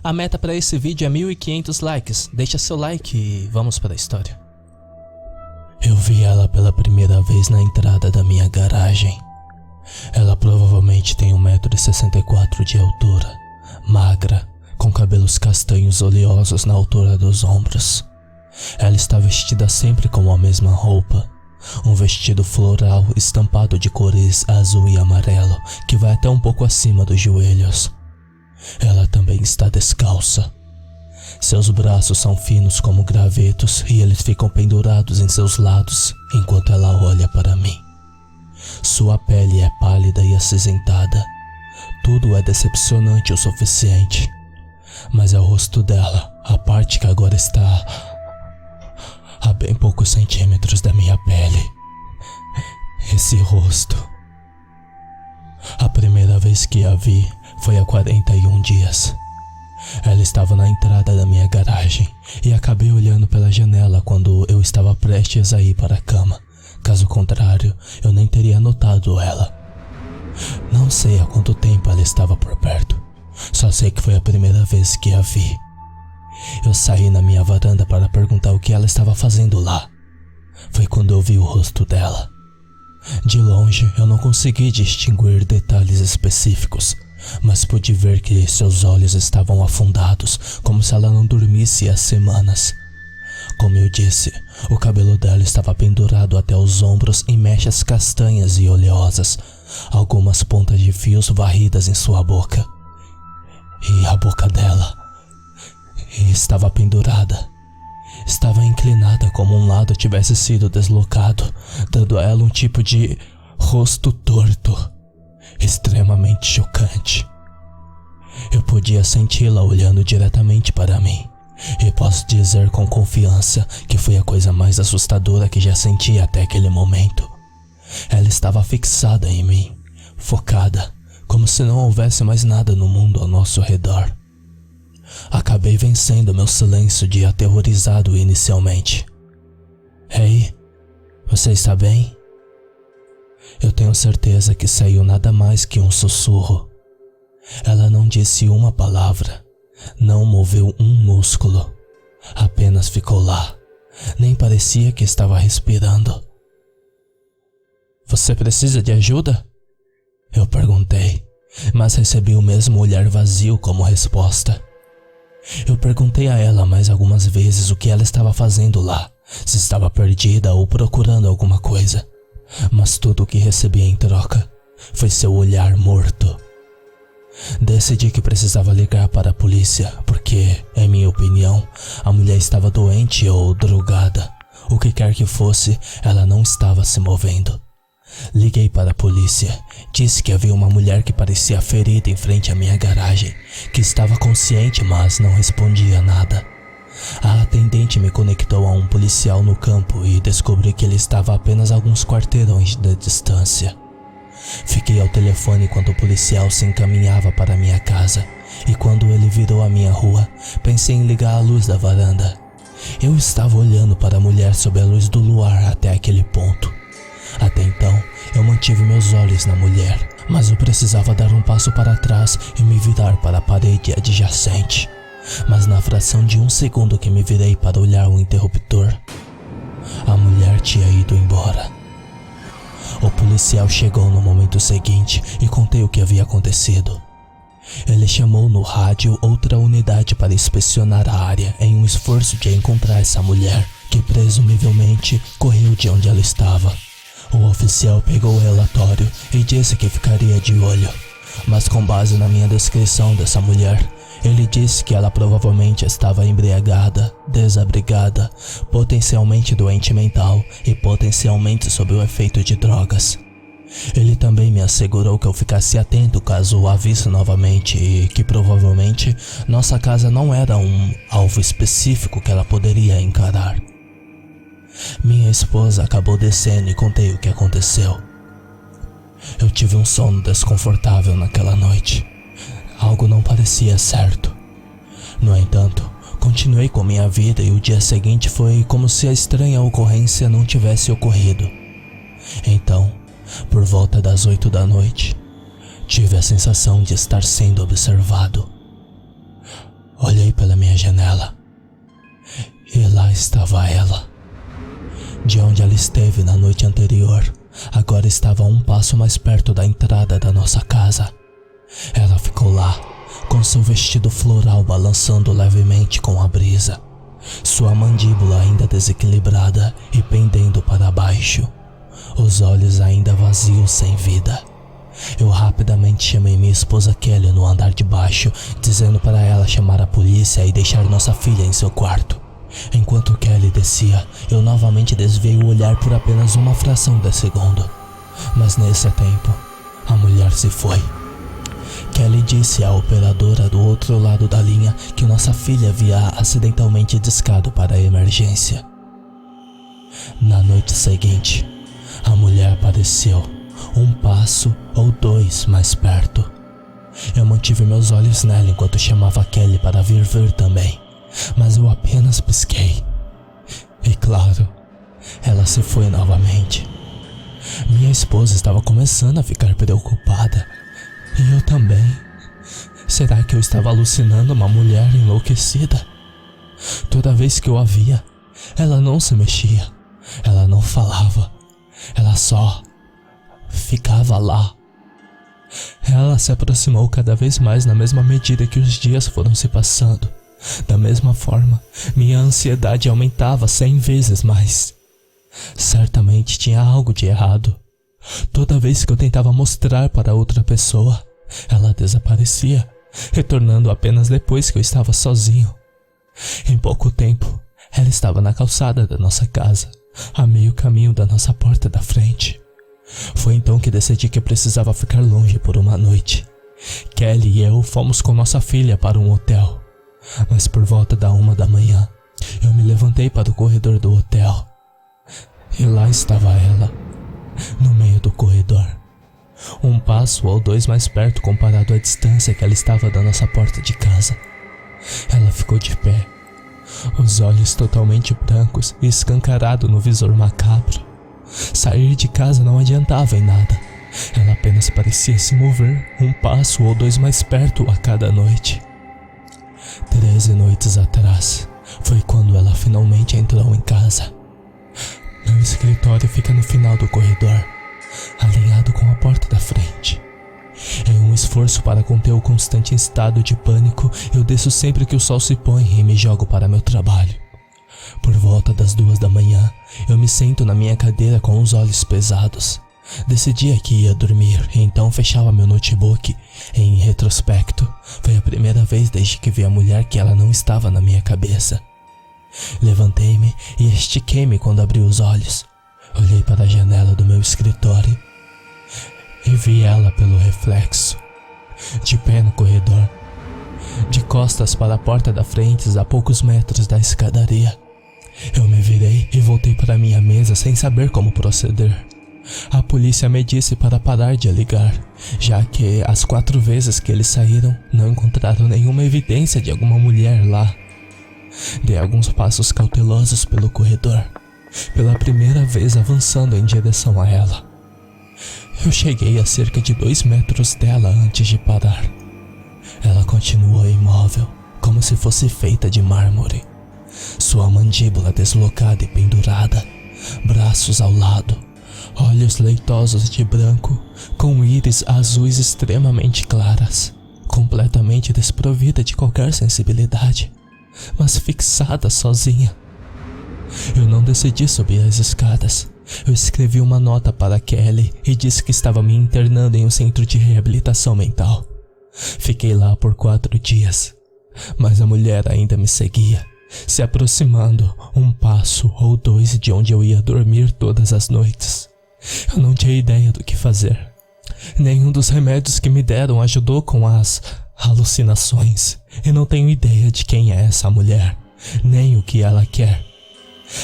A meta para esse vídeo é 1.500 likes. Deixa seu like e vamos para a história. Eu vi ela pela primeira vez na entrada da minha garagem. Ela provavelmente tem 1,64 m de altura, magra, com cabelos castanhos oleosos na altura dos ombros. Ela está vestida sempre com a mesma roupa, um vestido floral estampado de cores azul e amarelo que vai até um pouco acima dos joelhos. Ela também está descalça. Seus braços são finos como gravetos e eles ficam pendurados em seus lados enquanto ela olha para mim. Sua pele é pálida e acinzentada. Tudo é decepcionante o suficiente. Mas é o rosto dela, a parte que agora está a bem poucos centímetros da minha pele. Esse rosto. A primeira vez que a vi foi há 41 dias. Ela estava na entrada da minha garagem e acabei olhando pela janela quando eu estava prestes a ir para a cama. Caso contrário, eu nem teria notado ela. Não sei há quanto tempo ela estava por perto. Só sei que foi a primeira vez que a vi. Eu saí na minha varanda para perguntar o que ela estava fazendo lá. Foi quando eu vi o rosto dela. De longe, eu não consegui distinguir detalhes específicos, mas pude ver que seus olhos estavam afundados, como se ela não dormisse há semanas. Como eu disse, o cabelo dela estava pendurado até os ombros em mechas castanhas e oleosas, algumas pontas de fios varridas em sua boca. E a boca dela estava pendurada. Estava inclinada como um lado tivesse sido deslocado, dando a ela um tipo de rosto torto, extremamente chocante. Eu podia senti-la olhando diretamente para mim, e posso dizer com confiança que foi a coisa mais assustadora que já senti até aquele momento. Ela estava fixada em mim, focada, como se não houvesse mais nada no mundo ao nosso redor. Acabei vencendo meu silêncio de aterrorizado inicialmente. Ei, você está bem? Eu tenho certeza que saiu nada mais que um sussurro. Ela não disse uma palavra, não moveu um músculo, apenas ficou lá, nem parecia que estava respirando. Você precisa de ajuda? Eu perguntei, mas recebi o mesmo olhar vazio como resposta. Eu perguntei a ela mais algumas vezes o que ela estava fazendo lá, se estava perdida ou procurando alguma coisa, mas tudo o que recebi em troca foi seu olhar morto. Decidi que precisava ligar para a polícia, porque, em minha opinião, a mulher estava doente ou drogada. O que quer que fosse, ela não estava se movendo. Liguei para a polícia, disse que havia uma mulher que parecia ferida em frente à minha garagem, que estava consciente mas não respondia nada. A atendente me conectou a um policial no campo e descobri que ele estava a apenas alguns quarteirões de distância. Fiquei ao telefone enquanto o policial se encaminhava para minha casa, e quando ele virou a minha rua, pensei em ligar a luz da varanda. Eu estava olhando para a mulher sob a luz do luar até aquele ponto. Até então, eu mantive meus olhos na mulher, mas eu precisava dar um passo para trás e me virar para a parede adjacente. Mas na fração de um segundo que me virei para olhar o interruptor, a mulher tinha ido embora. O policial chegou no momento seguinte e contei o que havia acontecido. Ele chamou no rádio outra unidade para inspecionar a área em um esforço de encontrar essa mulher, que presumivelmente correu de onde ela estava. O oficial pegou o relatório e disse que ficaria de olho, mas com base na minha descrição dessa mulher, ele disse que ela provavelmente estava embriagada, desabrigada, potencialmente doente mental e potencialmente sob o efeito de drogas. Ele também me assegurou que eu ficasse atento caso a visse novamente e que provavelmente nossa casa não era um alvo específico que ela poderia encarar. Minha esposa acabou descendo e contei o que aconteceu. Eu tive um sono desconfortável naquela noite. Algo não parecia certo. No entanto, continuei com minha vida e o dia seguinte foi como se a estranha ocorrência não tivesse ocorrido. Então, por volta das 8 da noite, tive a sensação de estar sendo observado. minha janela. E lá estava ela. De onde ela esteve na noite anterior, agora estava a um passo mais perto da entrada da nossa casa. Ela ficou lá, com seu vestido floral balançando levemente com a brisa, sua mandíbula ainda desequilibrada e pendendo para baixo, os olhos ainda vazios sem vida. Eu rapidamente chamei minha esposa Kelly no andar de baixo, dizendo para ela chamar a polícia e deixar nossa filha em seu quarto. Enquanto Kelly descia, eu novamente desviei o olhar por apenas uma fração de segundo. Mas nesse tempo, a mulher se foi. Kelly disse à operadora do outro lado da linha que nossa filha havia acidentalmente discado para a emergência. Na noite seguinte, a mulher apareceu, um passo ou dois mais perto. Eu mantive meus olhos nela enquanto chamava Kelly para vir ver também, mas eu apenas pisquei. E claro, ela se foi novamente. Minha esposa estava começando a ficar preocupada. E eu também. Será que eu estava alucinando uma mulher enlouquecida? Toda vez que eu a via, ela não se mexia, ela não falava, ela só ficava lá. Ela se aproximou cada vez mais na mesma medida que os dias foram se passando. Da mesma forma, minha ansiedade aumentava 100 vezes mais. Certamente tinha algo de errado. Toda vez que eu tentava mostrar para outra pessoa, ela desaparecia, retornando apenas depois que eu estava sozinho. Em pouco tempo, ela estava na calçada da nossa casa, a meio caminho da nossa porta da frente. Foi então que decidi que precisava ficar longe por uma noite. Kelly e eu fomos com nossa filha para um hotel, mas por volta da 1 da manhã, eu me levantei para o corredor do hotel. E lá estava ela, no meio do corredor, um passo ou dois mais perto comparado à distância que ela estava da nossa porta de casa. Ela ficou de pé, os olhos totalmente brancos e escancarado no visor macabro. Sair de casa não adiantava em nada, ela apenas parecia se mover um passo ou dois mais perto a cada noite. 13 noites atrás, foi quando ela finalmente entrou em casa. Meu escritório fica no final do corredor, alinhado com a porta da frente. Em um esforço para conter o constante estado de pânico, eu desço sempre que o sol se põe e me jogo para meu trabalho. Por volta das 2 da manhã, eu me sento na minha cadeira com os olhos pesados. Decidia que ia dormir, e então fechava meu notebook. Em retrospecto, foi a primeira vez desde que vi a mulher que ela não estava na minha cabeça. Levantei-me e estiquei-me quando abri os olhos. Olhei para a janela do meu escritório e vi ela pelo reflexo, de pé no corredor, de costas para a porta da frente, a poucos metros da escadaria. Eu me virei e voltei para minha mesa sem saber como proceder. A polícia me disse para parar de ligar, já que as 4 vezes que eles saíram não encontraram nenhuma evidência de alguma mulher lá. Dei alguns passos cautelosos pelo corredor, pela primeira vez avançando em direção a ela. Eu cheguei a cerca de 2 metros dela antes de parar. Ela continuou imóvel, como se fosse feita de mármore. Sua mandíbula deslocada e pendurada, braços ao lado, olhos leitosos de branco, com íris azuis extremamente claras, completamente desprovida de qualquer sensibilidade, mas fixada sozinha. Eu não decidi subir as escadas. Eu escrevi uma nota para Kelly e disse que estava me internando em um centro de reabilitação mental. Fiquei lá por 4 dias, mas a mulher ainda me seguia, se aproximando um passo ou dois de onde eu ia dormir todas as noites. Eu não tinha ideia do que fazer. Nenhum dos remédios que me deram ajudou com as alucinações, e não tenho ideia de quem é essa mulher, nem o que ela quer.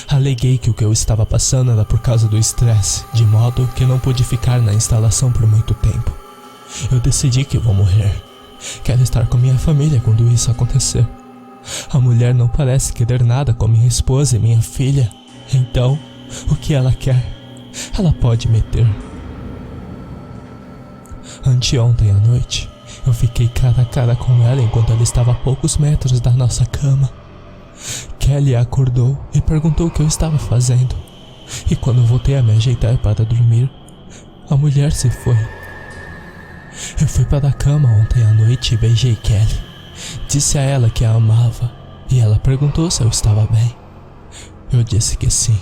Aleguei que o que eu estava passando era por causa do estresse, de modo que não pude ficar na instalação por muito tempo. Eu decidi que vou morrer. Quero estar com minha família quando isso acontecer. A mulher não parece querer nada com minha esposa e minha filha. Então, o que ela quer, ela pode me ter. Anteontem à noite, Eu fiquei cara a cara com ela enquanto ela estava a poucos metros da nossa cama. Kelly acordou e perguntou o que eu estava fazendo. E quando voltei a me ajeitar para dormir, a mulher se foi. Eu fui para a cama ontem à noite e beijei Kelly. Disse a ela que a amava e ela perguntou se eu estava bem. Eu disse que sim.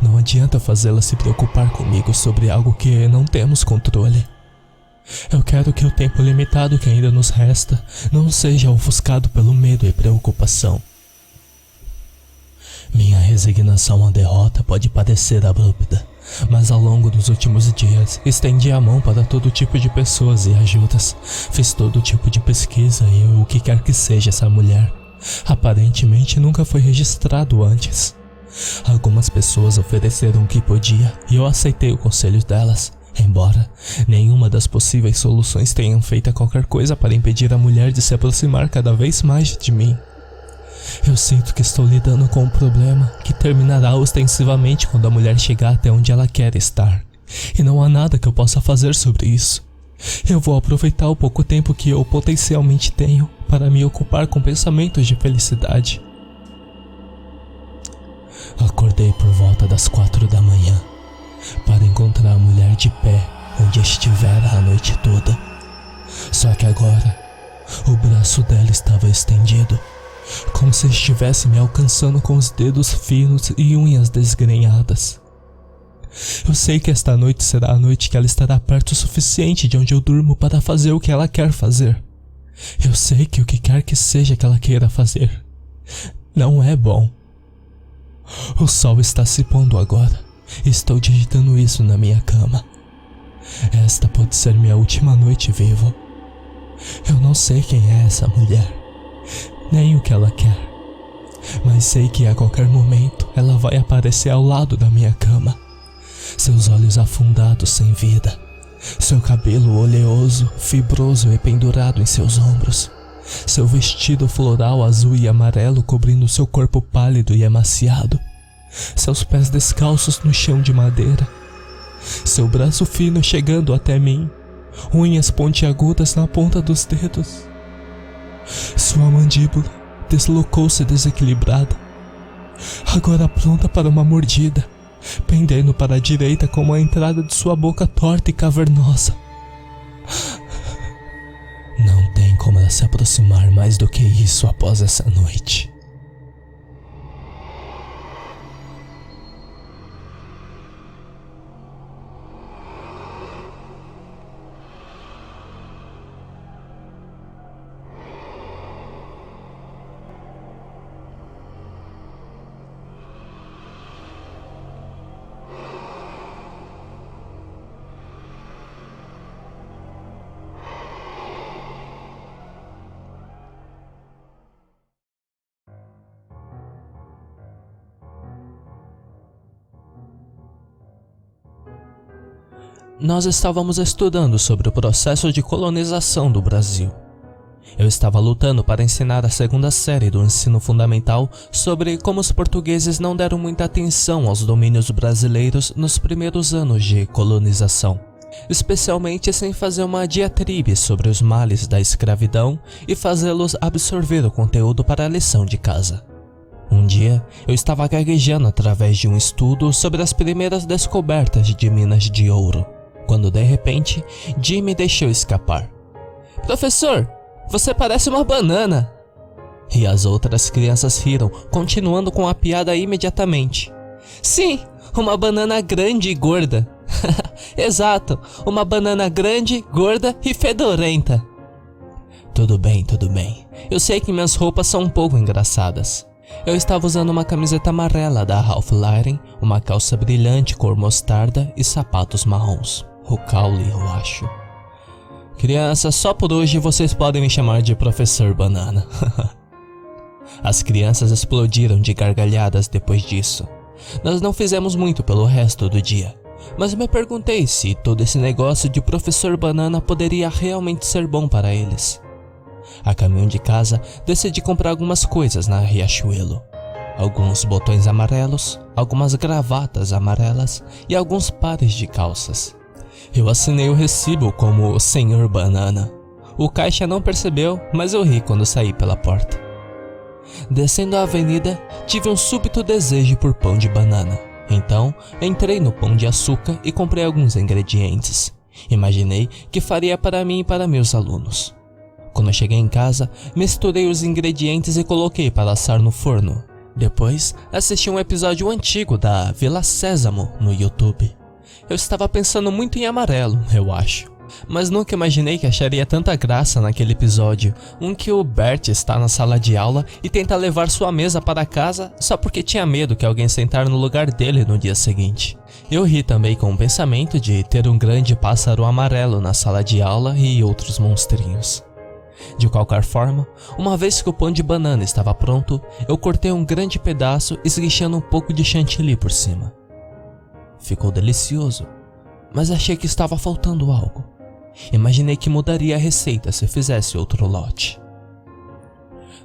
Não adianta fazê-la se preocupar comigo sobre algo que não temos controle. Eu quero que o tempo limitado que ainda nos resta não seja ofuscado pelo medo e preocupação. Minha resignação à derrota pode parecer abrupta, mas ao longo dos últimos dias estendi a mão para todo tipo de pessoas e ajudas. Fiz todo tipo de pesquisa e o que quer que seja essa mulher, aparentemente nunca foi registrado antes. Algumas pessoas ofereceram o que podia e eu aceitei o conselho delas, embora nenhuma das possíveis soluções tenham feito qualquer coisa para impedir a mulher de se aproximar cada vez mais de mim. Eu sinto que estou lidando com um problema que terminará ostensivamente quando a mulher chegar até onde ela quer estar, e não há nada que eu possa fazer sobre isso. Eu vou aproveitar o pouco tempo que eu potencialmente tenho para me ocupar com pensamentos de felicidade. Acordei por volta das 4 da manhã para encontrar a mulher de pé onde estivera a noite toda. Só que agora o braço dela estava estendido, como se estivesse me alcançando com os dedos finos e unhas desgrenhadas. Eu sei que esta noite será a noite que ela estará perto o suficiente de onde eu durmo para fazer o que ela quer fazer. Eu sei que o que quer que seja que ela queira fazer não é bom. O sol está se pondo agora e estou digitando isso na minha cama. Esta pode ser minha última noite vivo. Eu não sei quem é essa mulher, nem o que ela quer, mas sei que a qualquer momento ela vai aparecer ao lado da minha cama. Seus olhos afundados sem vida, seu cabelo oleoso, fibroso e pendurado em seus ombros, seu vestido floral azul e amarelo cobrindo seu corpo pálido e emaciado, seus pés descalços no chão de madeira, seu braço fino chegando até mim, unhas pontiagudas na ponta dos dedos. Sua mandíbula deslocou-se desequilibrada, agora pronta para uma mordida, pendendo para a direita como a entrada de sua boca torta e cavernosa. Não tem como ela se aproximar mais do que isso após essa noite. Nós estávamos estudando sobre o processo de colonização do Brasil. Eu estava lutando para ensinar a segunda série do ensino fundamental sobre como os portugueses não deram muita atenção aos domínios brasileiros nos primeiros anos de colonização, especialmente sem fazer uma diatribe sobre os males da escravidão e fazê-los absorver o conteúdo para a lição de casa. Um dia, eu estava gaguejando através de um estudo sobre as primeiras descobertas de minas de ouro, quando de repente, Jimmy deixou escapar. "Professor, você parece uma banana!" E as outras crianças riram, continuando com a piada imediatamente. "Sim, uma banana grande e gorda." "Exato, uma banana grande, gorda e fedorenta." Tudo bem. Eu sei que minhas roupas são um pouco engraçadas. Eu estava usando uma camiseta amarela da Ralph Lauren, uma calça brilhante cor mostarda e sapatos marrons. O caule, eu acho. "Crianças, só por hoje vocês podem me chamar de Professor Banana." As crianças explodiram de gargalhadas depois disso. Nós não fizemos muito pelo resto do dia, mas me perguntei se todo esse negócio de Professor Banana poderia realmente ser bom para eles. A caminho de casa, decidi comprar algumas coisas na Riachuelo. Alguns botões amarelos, algumas gravatas amarelas e alguns pares de calças. Eu assinei o recibo como Senhor Banana. O caixa não percebeu, mas eu ri quando saí pela porta. Descendo a avenida, tive um súbito desejo por pão de banana. Então, entrei no Pão de Açúcar e comprei alguns ingredientes. Imaginei que faria para mim e para meus alunos. Quando cheguei em casa, misturei os ingredientes e coloquei para assar no forno. Depois, assisti um episódio antigo da Vila Sésamo no YouTube. Eu estava pensando muito em Amarelo, eu acho. Mas nunca imaginei que acharia tanta graça naquele episódio, um que o Bert está na sala de aula e tenta levar sua mesa para casa só porque tinha medo que alguém sentar no lugar dele no dia seguinte. Eu ri também com o pensamento de ter um grande pássaro amarelo na sala de aula e outros monstrinhos. De qualquer forma, uma vez que o pão de banana estava pronto, eu cortei um grande pedaço esguichando um pouco de chantilly por cima. Ficou delicioso, mas achei que estava faltando algo. Imaginei que mudaria a receita se fizesse outro lote.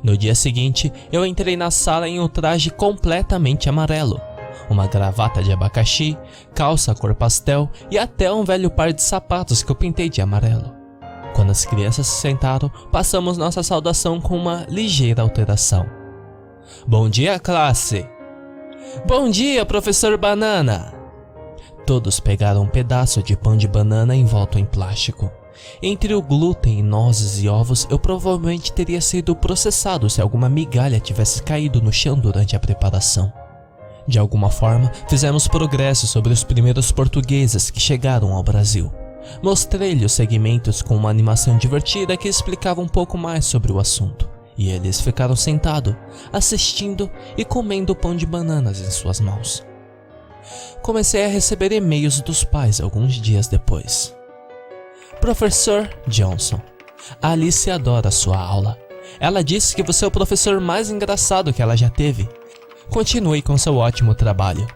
No dia seguinte, eu entrei na sala em um traje completamente amarelo. Uma gravata de abacaxi, calça cor pastel e até um velho par de sapatos que eu pintei de amarelo. Quando as crianças se sentaram, passamos nossa saudação com uma ligeira alteração. Bom dia, classe! Bom dia, professor Banana! Todos pegaram um pedaço de pão de banana envolto em plástico. Entre o glúten, nozes e ovos, eu provavelmente teria sido processado se alguma migalha tivesse caído no chão durante a preparação. De alguma forma, fizemos progresso sobre os primeiros portugueses que chegaram ao Brasil. Mostrei-lhe os segmentos com uma animação divertida que explicava um pouco mais sobre o assunto. E eles ficaram sentados, assistindo e comendo o pão de bananas em suas mãos. Comecei a receber e-mails dos pais alguns dias depois. Professor Johnson, a Alice adora sua aula. Ela disse que você é o professor mais engraçado que ela já teve. Continue com seu ótimo trabalho.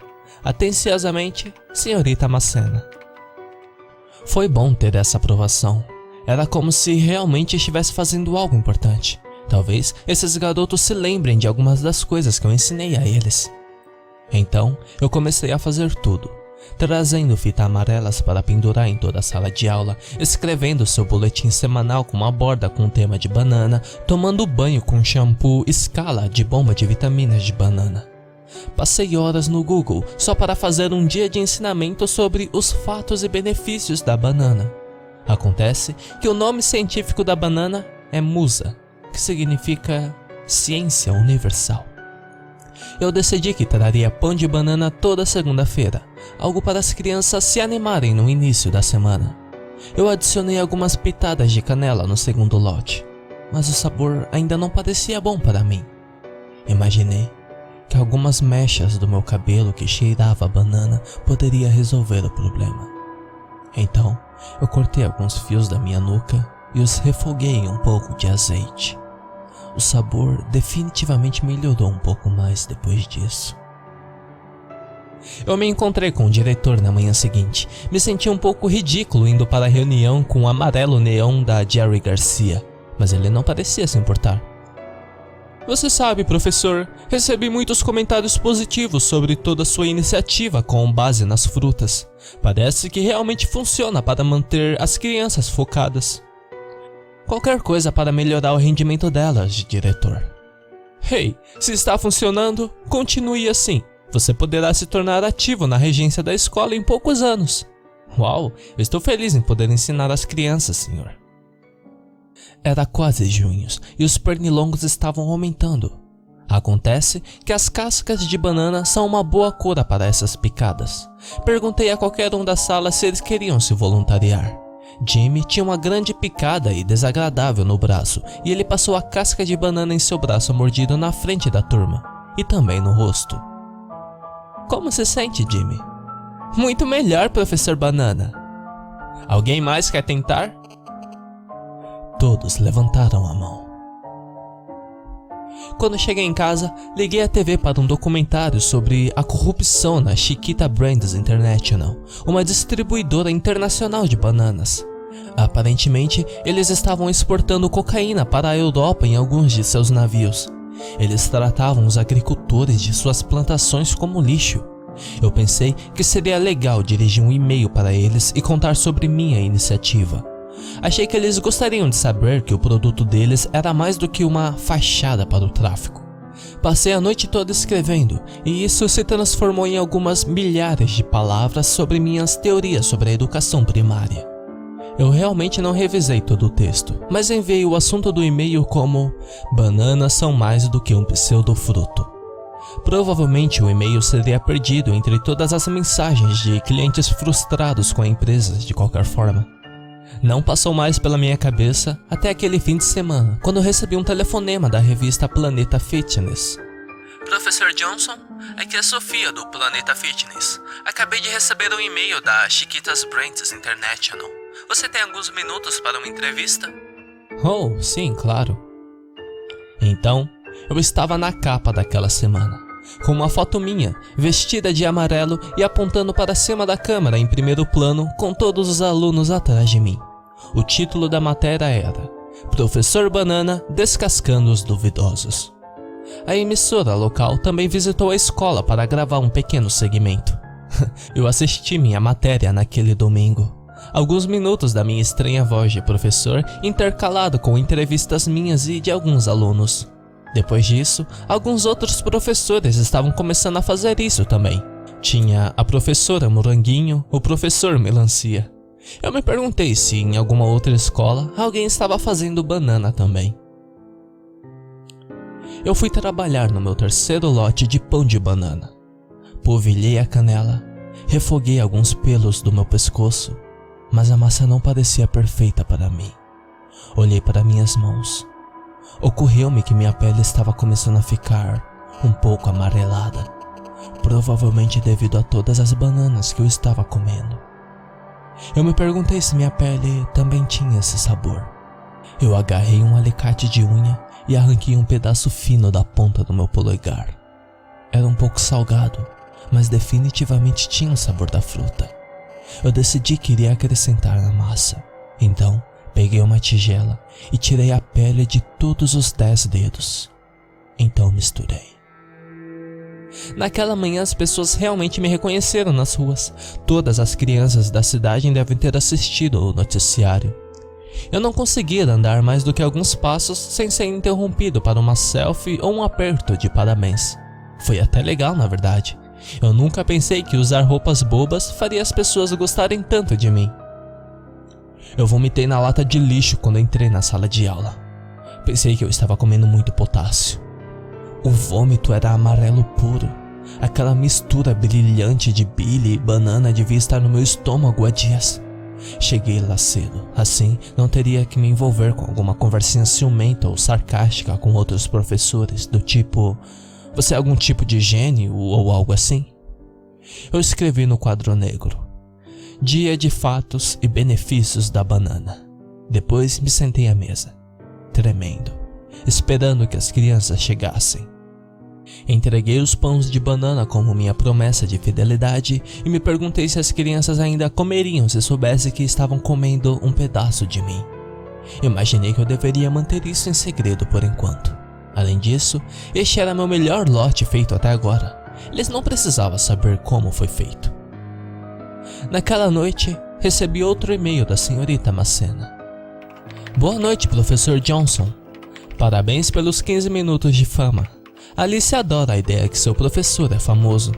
Atenciosamente, Senhorita Macena. Foi bom ter essa aprovação. Era como se realmente estivesse fazendo algo importante. Talvez esses garotos se lembrem de algumas das coisas que eu ensinei a eles. Então, eu comecei a fazer tudo, trazendo fitas amarelas para pendurar em toda a sala de aula, escrevendo seu boletim semanal com uma borda com tema de banana, tomando banho com shampoo Scala de bomba de vitaminas de banana. Passei horas no Google só para fazer um dia de ensinamento sobre os fatos e benefícios da banana. Acontece que o nome científico da banana é Musa, que significa ciência universal. Eu decidi que traria pão de banana toda segunda-feira, algo para as crianças se animarem no início da semana. Eu adicionei algumas pitadas de canela no segundo lote, mas o sabor ainda não parecia bom para mim. Imaginei que algumas mechas do meu cabelo que cheirava a banana poderia resolver o problema. Então, eu cortei alguns fios da minha nuca e os refoguei em um pouco de azeite. O sabor definitivamente melhorou um pouco mais depois disso. Eu me encontrei com o diretor na manhã seguinte. Me senti um pouco ridículo indo para a reunião com o amarelo neon da Jerry Garcia, mas ele não parecia se importar. Você sabe, professor, recebi muitos comentários positivos sobre toda a sua iniciativa com base nas frutas. Parece que realmente funciona para manter as crianças focadas. Qualquer coisa para melhorar o rendimento delas, diretor. Hey, se está funcionando, continue assim. Você poderá se tornar ativo na regência da escola em poucos anos. Uau, eu estou feliz em poder ensinar as crianças, senhor. Era quase junho e os pernilongos estavam aumentando. Acontece que as cascas de banana são uma boa cura para essas picadas. Perguntei a qualquer um da sala se eles queriam se voluntariar. Jimmy tinha uma grande picada e desagradável no braço, e ele passou a casca de banana em seu braço mordido na frente da turma, e também no rosto. Como se sente, Jimmy? Muito melhor, professor Banana. Alguém mais quer tentar? Todos levantaram a mão. Quando cheguei em casa, liguei a TV para um documentário sobre a corrupção na Chiquita Brands International, uma distribuidora internacional de bananas. Aparentemente, eles estavam exportando cocaína para a Europa em alguns de seus navios. Eles tratavam os agricultores de suas plantações como lixo. Eu pensei que seria legal dirigir um e-mail para eles e contar sobre minha iniciativa. Achei que eles gostariam de saber que o produto deles era mais do que uma fachada para o tráfico. Passei a noite toda escrevendo, e isso se transformou em algumas milhares de palavras sobre minhas teorias sobre a educação primária. Eu realmente não revisei todo o texto, mas enviei o assunto do e-mail como "Bananas são mais do que um pseudofruto". Provavelmente o e-mail seria perdido entre todas as mensagens de clientes frustrados com a empresa de qualquer forma. Não passou mais pela minha cabeça até aquele fim de semana, quando recebi um telefonema da revista Planeta Fitness. "Professor Johnson, aqui é a Sofia do Planeta Fitness. Acabei de receber um e-mail da Chiquitas Brands International. Você tem alguns minutos para uma entrevista?" "Oh, sim, claro." Então, eu estava na capa daquela semana, com uma foto minha, vestida de amarelo e apontando para cima da câmera em primeiro plano, com todos os alunos atrás de mim. O título da matéria era "Professor Banana descascando os duvidosos". A emissora local também visitou a escola para gravar um pequeno segmento. Eu assisti minha matéria naquele domingo. Alguns minutos da minha estranha voz de professor, intercalado com entrevistas minhas e de alguns alunos. Depois disso, alguns outros professores estavam começando a fazer isso também. Tinha a professora Moranguinho, o professor Melancia. Eu me perguntei se em alguma outra escola alguém estava fazendo banana também. Eu fui trabalhar no meu terceiro lote de pão de banana. Polvilhei a canela, refoguei alguns pelos do meu pescoço, mas a massa não parecia perfeita para mim. Olhei para minhas mãos. Ocorreu-me que minha pele estava começando a ficar um pouco amarelada, provavelmente devido a todas as bananas que eu estava comendo. Eu me perguntei se minha pele também tinha esse sabor. Eu agarrei um alicate de unha e arranquei um pedaço fino da ponta do meu polegar. Era um pouco salgado, mas definitivamente tinha o sabor da fruta. Eu decidi que iria acrescentar na massa. Então, peguei uma tigela e tirei a pele de todos os 10 dedos. Então misturei. Naquela manhã as pessoas realmente me reconheceram nas ruas. Todas as crianças da cidade devem ter assistido ao noticiário. Eu não conseguia andar mais do que alguns passos sem ser interrompido para uma selfie ou um aperto de parabéns. Foi até legal, na verdade. Eu nunca pensei que usar roupas bobas faria as pessoas gostarem tanto de mim. Eu vomitei na lata de lixo quando entrei na sala de aula. Pensei que eu estava comendo muito potássio. O vômito era amarelo puro. Aquela mistura brilhante de bile e banana devia estar no meu estômago há dias. Cheguei lá cedo, assim não teria que me envolver com alguma conversinha ciumenta ou sarcástica com outros professores, do tipo: "Você é algum tipo de gênio?" ou algo assim. Eu escrevi no quadro negro: "Dia de fatos e benefícios da banana." Depois me sentei à mesa, tremendo, esperando que as crianças chegassem. Entreguei os pães de banana como minha promessa de fidelidade e me perguntei se as crianças ainda comeriam se soubessem que estavam comendo um pedaço de mim. Imaginei que eu deveria manter isso em segredo por enquanto. Além disso, este era meu melhor lote feito até agora. Eles não precisavam saber como foi feito. Naquela noite, recebi outro e-mail da senhorita Macena. "Boa noite, professor Johnson. Parabéns pelos 15 minutos de fama. Alice adora a ideia que seu professor é famoso.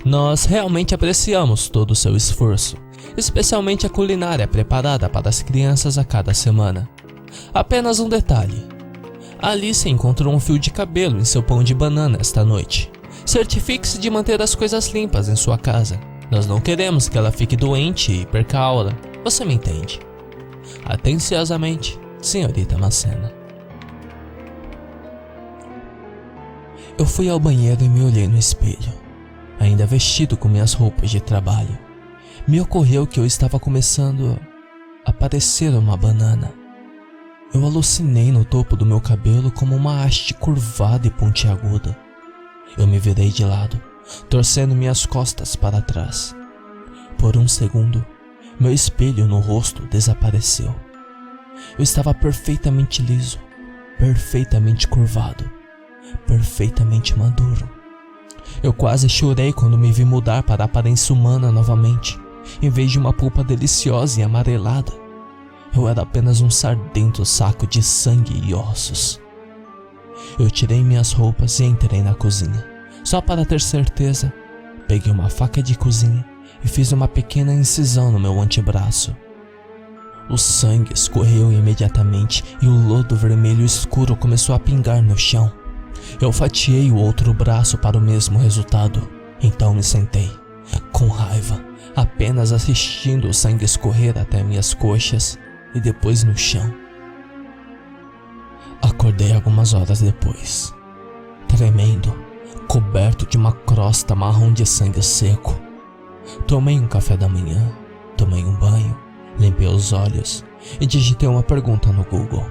Nós realmente apreciamos todo o seu esforço, especialmente a culinária preparada para as crianças a cada semana. Apenas um detalhe. Alice encontrou um fio de cabelo em seu pão de banana esta noite. Certifique-se de manter as coisas limpas em sua casa. Nós não queremos que ela fique doente e perca a aula. Você me entende? Atenciosamente, senhorita Macena." Eu fui ao banheiro e me olhei no espelho, ainda vestido com minhas roupas de trabalho. Me ocorreu que eu estava começando a parecer uma banana. Eu alucinei no topo do meu cabelo como uma haste curvada e pontiaguda. Eu me virei de lado, torcendo minhas costas para trás. Por um segundo, meu espelho no rosto desapareceu. Eu estava perfeitamente liso, perfeitamente curvado, perfeitamente maduro. Eu quase chorei quando me vi mudar para a aparência humana novamente, em vez de uma polpa deliciosa e amarelada. eu era apenas um sardento saco de sangue e ossos. Eu tirei minhas roupas e entrei na cozinha. Só para ter certeza, peguei uma faca de cozinha e fiz uma pequena incisão no meu antebraço. O sangue escorreu imediatamente e o lodo vermelho escuro começou a pingar no chão. Eu fatiei o outro braço para o mesmo resultado. Então me sentei, com raiva, apenas assistindo o sangue escorrer até minhas coxas e depois no chão. Acordei algumas horas depois, tremendo, coberto de uma crosta marrom de sangue seco. Tomei um café da manhã, tomei um banho, limpei os olhos e digitei uma pergunta no Google.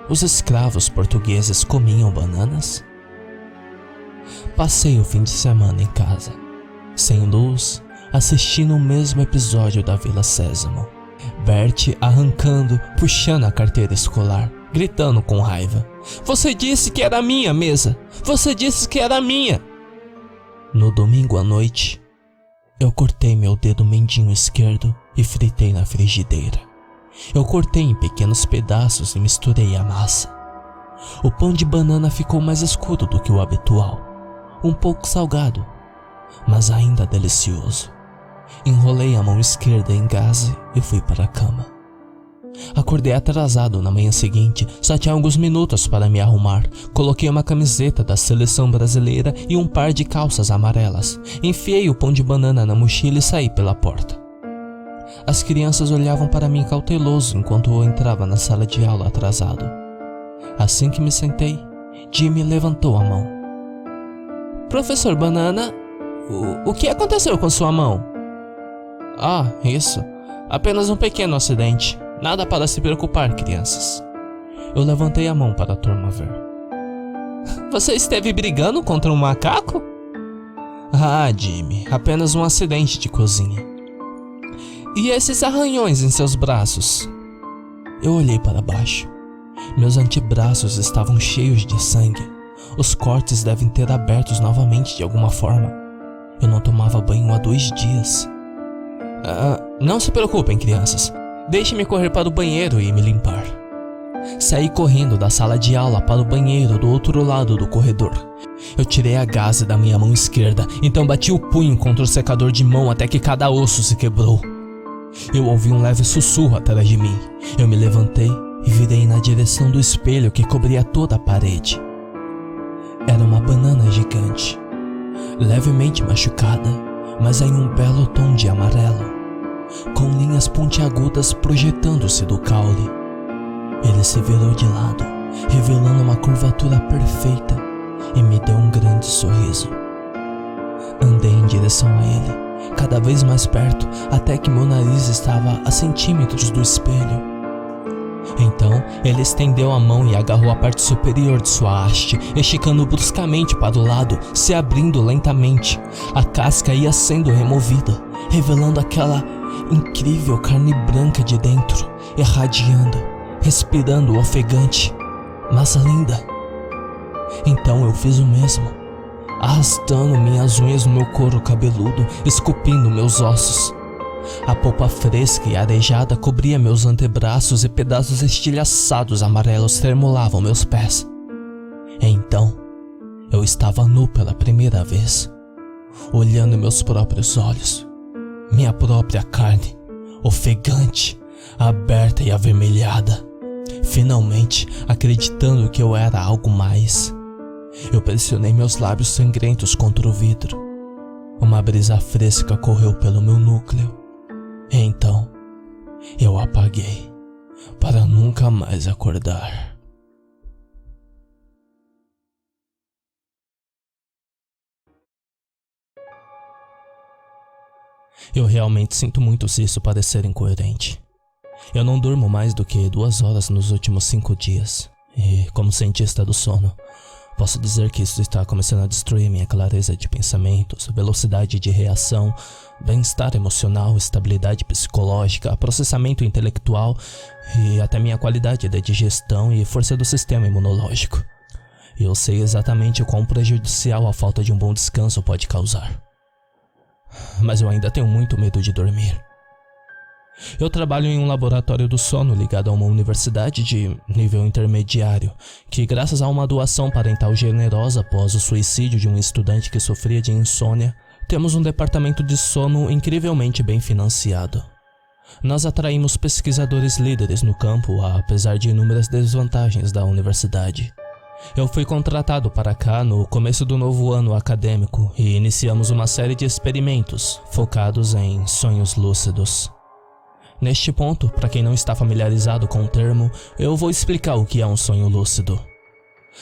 Os escravos portugueses comiam bananas? Passei o fim de semana em casa, sem luz, assistindo o mesmo episódio da Vila Sésamo. Bert arrancando, puxando a carteira escolar, gritando com raiva: "Você disse que era minha mesa! Você disse que era minha!" No domingo à noite, eu cortei meu dedo mindinho esquerdo e fritei na frigideira. Eu cortei em pequenos pedaços e misturei a massa. O pão de banana ficou mais escuro do que o habitual, um pouco salgado, mas ainda delicioso. Enrolei a mão esquerda em gaze e fui para a cama. Acordei atrasado na manhã seguinte, só tinha alguns minutos para me arrumar. Coloquei uma camiseta da seleção brasileira e um par de calças amarelas. Enfiei o pão de banana na mochila e saí pela porta. As crianças olhavam para mim cauteloso enquanto eu entrava na sala de aula atrasado. Assim que me sentei, Jimmy levantou a mão. "Professor Banana, o que aconteceu com sua mão?" "Ah, isso. Apenas um pequeno acidente. Nada para se preocupar, crianças." Eu levantei a mão para a turma ver. "Você esteve brigando contra um macaco?" "Ah, Jimmy, apenas um acidente de cozinha." "E esses arranhões em seus braços?" Eu olhei para baixo. Meus antebraços estavam cheios de sangue. Os cortes devem ter abertos novamente de alguma forma. Eu não tomava banho há 2 dias. Não se preocupem, crianças. Deixe-me correr para o banheiro e me limpar." Saí correndo da sala de aula para o banheiro do outro lado do corredor. Eu tirei a gaze da minha mão esquerda, então bati o punho contra o secador de mão até que cada osso se quebrou. Eu ouvi um leve sussurro atrás de mim. Eu me levantei e virei na direção do espelho que cobria toda a parede. Era uma banana gigante, levemente machucada, mas em um belo tom de amarelo, com linhas pontiagudas projetando-se do caule. Ele se virou de lado, revelando uma curvatura perfeita, e me deu um grande sorriso. Andei em direção a ele, cada vez mais perto, até que meu nariz estava a centímetros do espelho. Então, ele estendeu a mão e agarrou a parte superior de sua haste, esticando bruscamente para o lado, se abrindo lentamente. A casca ia sendo removida, revelando aquela incrível carne branca de dentro, irradiando, respirando ofegante, mas linda. Então eu fiz o mesmo, arrastando minhas unhas no meu couro cabeludo, esculpindo meus ossos. A polpa fresca e arejada cobria meus antebraços e pedaços estilhaçados amarelos tremulavam meus pés. Então, eu estava nu pela primeira vez, olhando meus próprios olhos, minha própria carne, ofegante, aberta e avermelhada, finalmente acreditando que eu era algo mais. Eu pressionei meus lábios sangrentos contra o vidro. Uma brisa fresca correu pelo meu núcleo. Então, eu apaguei, para nunca mais acordar. Eu realmente sinto muito se isso parecer incoerente. Eu não durmo mais do que 2 horas nos últimos 5 dias. E, como cientista do sono, posso dizer que isso está começando a destruir minha clareza de pensamentos, velocidade de reação, bem-estar emocional, estabilidade psicológica, processamento intelectual e até minha qualidade de digestão e força do sistema imunológico. E eu sei exatamente o quão prejudicial a falta de um bom descanso pode causar. Mas eu ainda tenho muito medo de dormir. Eu trabalho em um laboratório do sono ligado a uma universidade de nível intermediário, que graças a uma doação parental generosa após o suicídio de um estudante que sofria de insônia, temos um departamento de sono incrivelmente bem financiado. Nós atraímos pesquisadores líderes no campo, apesar de inúmeras desvantagens da universidade. Eu fui contratado para cá no começo do novo ano acadêmico e iniciamos uma série de experimentos focados em sonhos lúcidos. Neste ponto, para quem não está familiarizado com o termo, eu vou explicar o que é um sonho lúcido.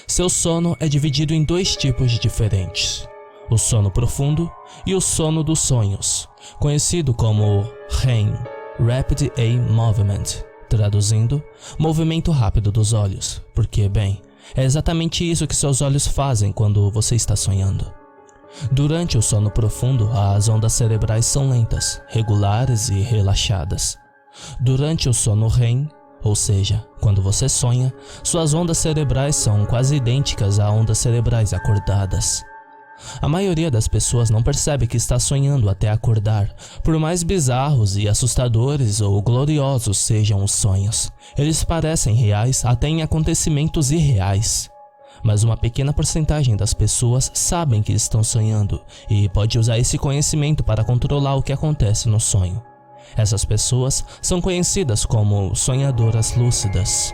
Seu sono é dividido em dois tipos diferentes: o sono profundo e o sono dos sonhos, conhecido como REM, Rapid Eye Movement, traduzindo, movimento rápido dos olhos, porque, bem, é exatamente isso que seus olhos fazem quando você está sonhando. Durante o sono profundo, as ondas cerebrais são lentas, regulares e relaxadas. Durante o sono REM, ou seja, quando você sonha, suas ondas cerebrais são quase idênticas a ondas cerebrais acordadas. A maioria das pessoas não percebe que está sonhando até acordar, por mais bizarros e assustadores ou gloriosos sejam os sonhos. Eles parecem reais até em acontecimentos irreais. Mas uma pequena porcentagem das pessoas sabem que estão sonhando e pode usar esse conhecimento para controlar o que acontece no sonho. Essas pessoas são conhecidas como sonhadoras lúcidas.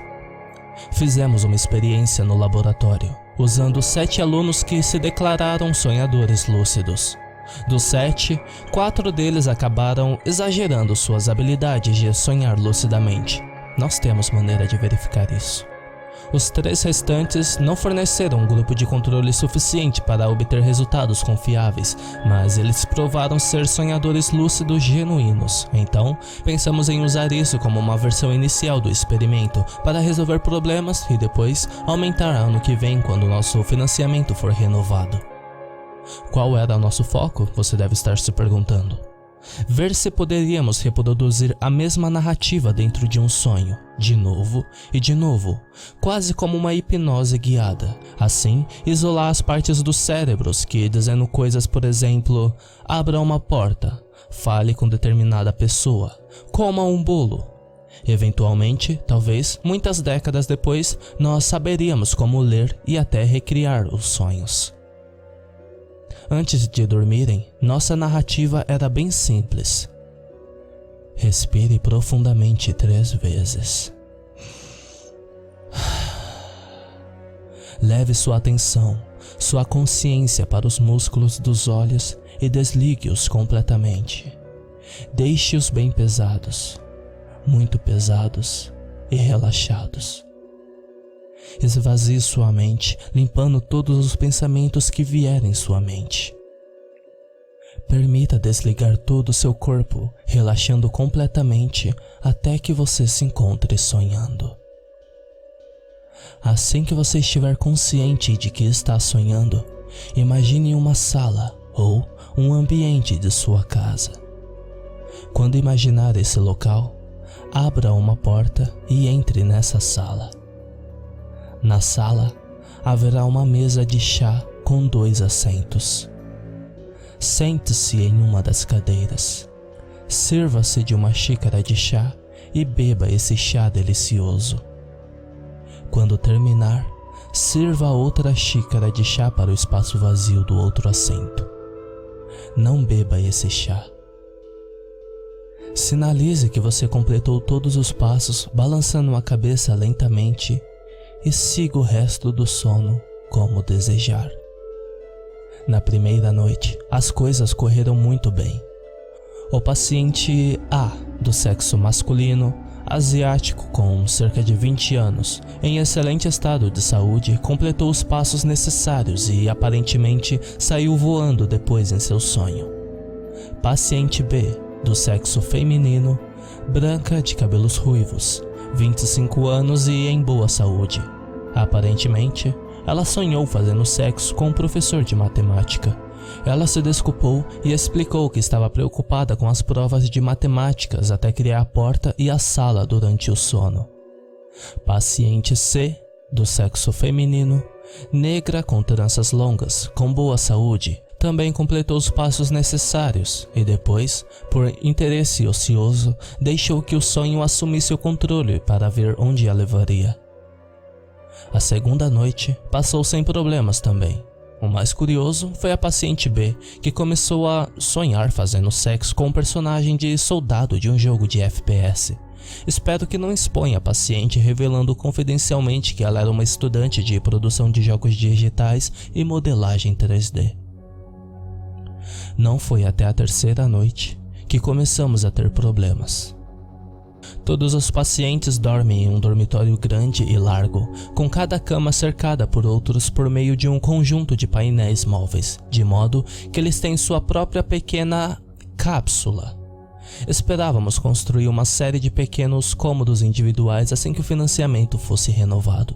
Fizemos uma experiência no laboratório, usando 7 alunos que se declararam sonhadores lúcidos. Dos 7, 4 deles acabaram exagerando suas habilidades de sonhar lucidamente. Nós temos maneira de verificar isso. Os 3 restantes não forneceram um grupo de controle suficiente para obter resultados confiáveis, mas eles provaram ser sonhadores lúcidos genuínos. Então, pensamos em usar isso como uma versão inicial do experimento para resolver problemas e depois aumentar ano que vem quando nosso financiamento for renovado. Qual era o nosso foco? Você deve estar se perguntando. Ver se poderíamos reproduzir a mesma narrativa dentro de um sonho, de novo e de novo, quase como uma hipnose guiada. Assim, isolar as partes dos cérebros que, dizendo coisas, por exemplo, abra uma porta, fale com determinada pessoa, coma um bolo. Eventualmente, talvez, muitas décadas depois, nós saberíamos como ler e até recriar os sonhos. Antes de dormirem, nossa narrativa era bem simples. Respire profundamente 3 vezes. Leve sua atenção, sua consciência para os músculos dos olhos e desligue-os completamente. Deixe-os bem pesados, muito pesados e relaxados. Esvazie sua mente, limpando todos os pensamentos que vierem em sua mente. Permita desligar todo o seu corpo, relaxando completamente até que você se encontre sonhando. Assim que você estiver consciente de que está sonhando, imagine uma sala ou um ambiente de sua casa. Quando imaginar esse local, abra uma porta e entre nessa sala. Na sala, haverá uma mesa de chá com 2 assentos. Sente-se em uma das cadeiras. Sirva-se de uma xícara de chá e beba esse chá delicioso. Quando terminar, sirva outra xícara de chá para o espaço vazio do outro assento. Não beba esse chá. Sinalize que você completou todos os passos, balançando a cabeça lentamente, e siga o resto do sono como desejar. Na primeira noite, as coisas correram muito bem. O paciente A, do sexo masculino, asiático com cerca de 20 anos, em excelente estado de saúde, completou os passos necessários e aparentemente saiu voando depois em seu sonho. Paciente B, do sexo feminino, branca de cabelos ruivos, 25 anos e em boa saúde. Aparentemente, ela sonhou fazendo sexo com um professor de matemática. Ela se desculpou e explicou que estava preocupada com as provas de matemáticas até criar a porta e a sala durante o sono. Paciente C, do sexo feminino, negra com tranças longas, com boa saúde, também completou os passos necessários e depois, por interesse ocioso, deixou que o sonho assumisse o controle para ver onde a levaria. A segunda noite passou sem problemas também. O mais curioso foi a paciente B, que começou a sonhar fazendo sexo com um personagem de soldado de um jogo de FPS. Espero que não exponha a paciente revelando confidencialmente que ela era uma estudante de produção de jogos digitais e modelagem 3D. Não foi até a terceira noite que começamos a ter problemas. Todos os pacientes dormem em um dormitório grande e largo, com cada cama cercada por outros por meio de um conjunto de painéis móveis, de modo que eles têm sua própria pequena cápsula. Esperávamos construir uma série de pequenos cômodos individuais assim que o financiamento fosse renovado.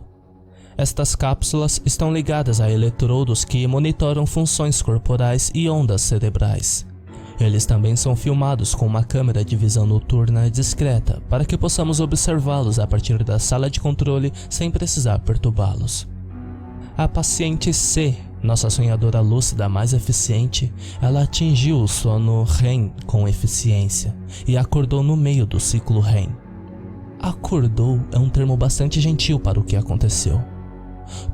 Estas cápsulas estão ligadas a eletrodos que monitoram funções corporais e ondas cerebrais. Eles também são filmados com uma câmera de visão noturna discreta para que possamos observá-los a partir da sala de controle sem precisar perturbá-los. A paciente C, nossa sonhadora lúcida mais eficiente, ela atingiu o sono REM com eficiência e acordou no meio do ciclo REM. Acordou é um termo bastante gentil para o que aconteceu.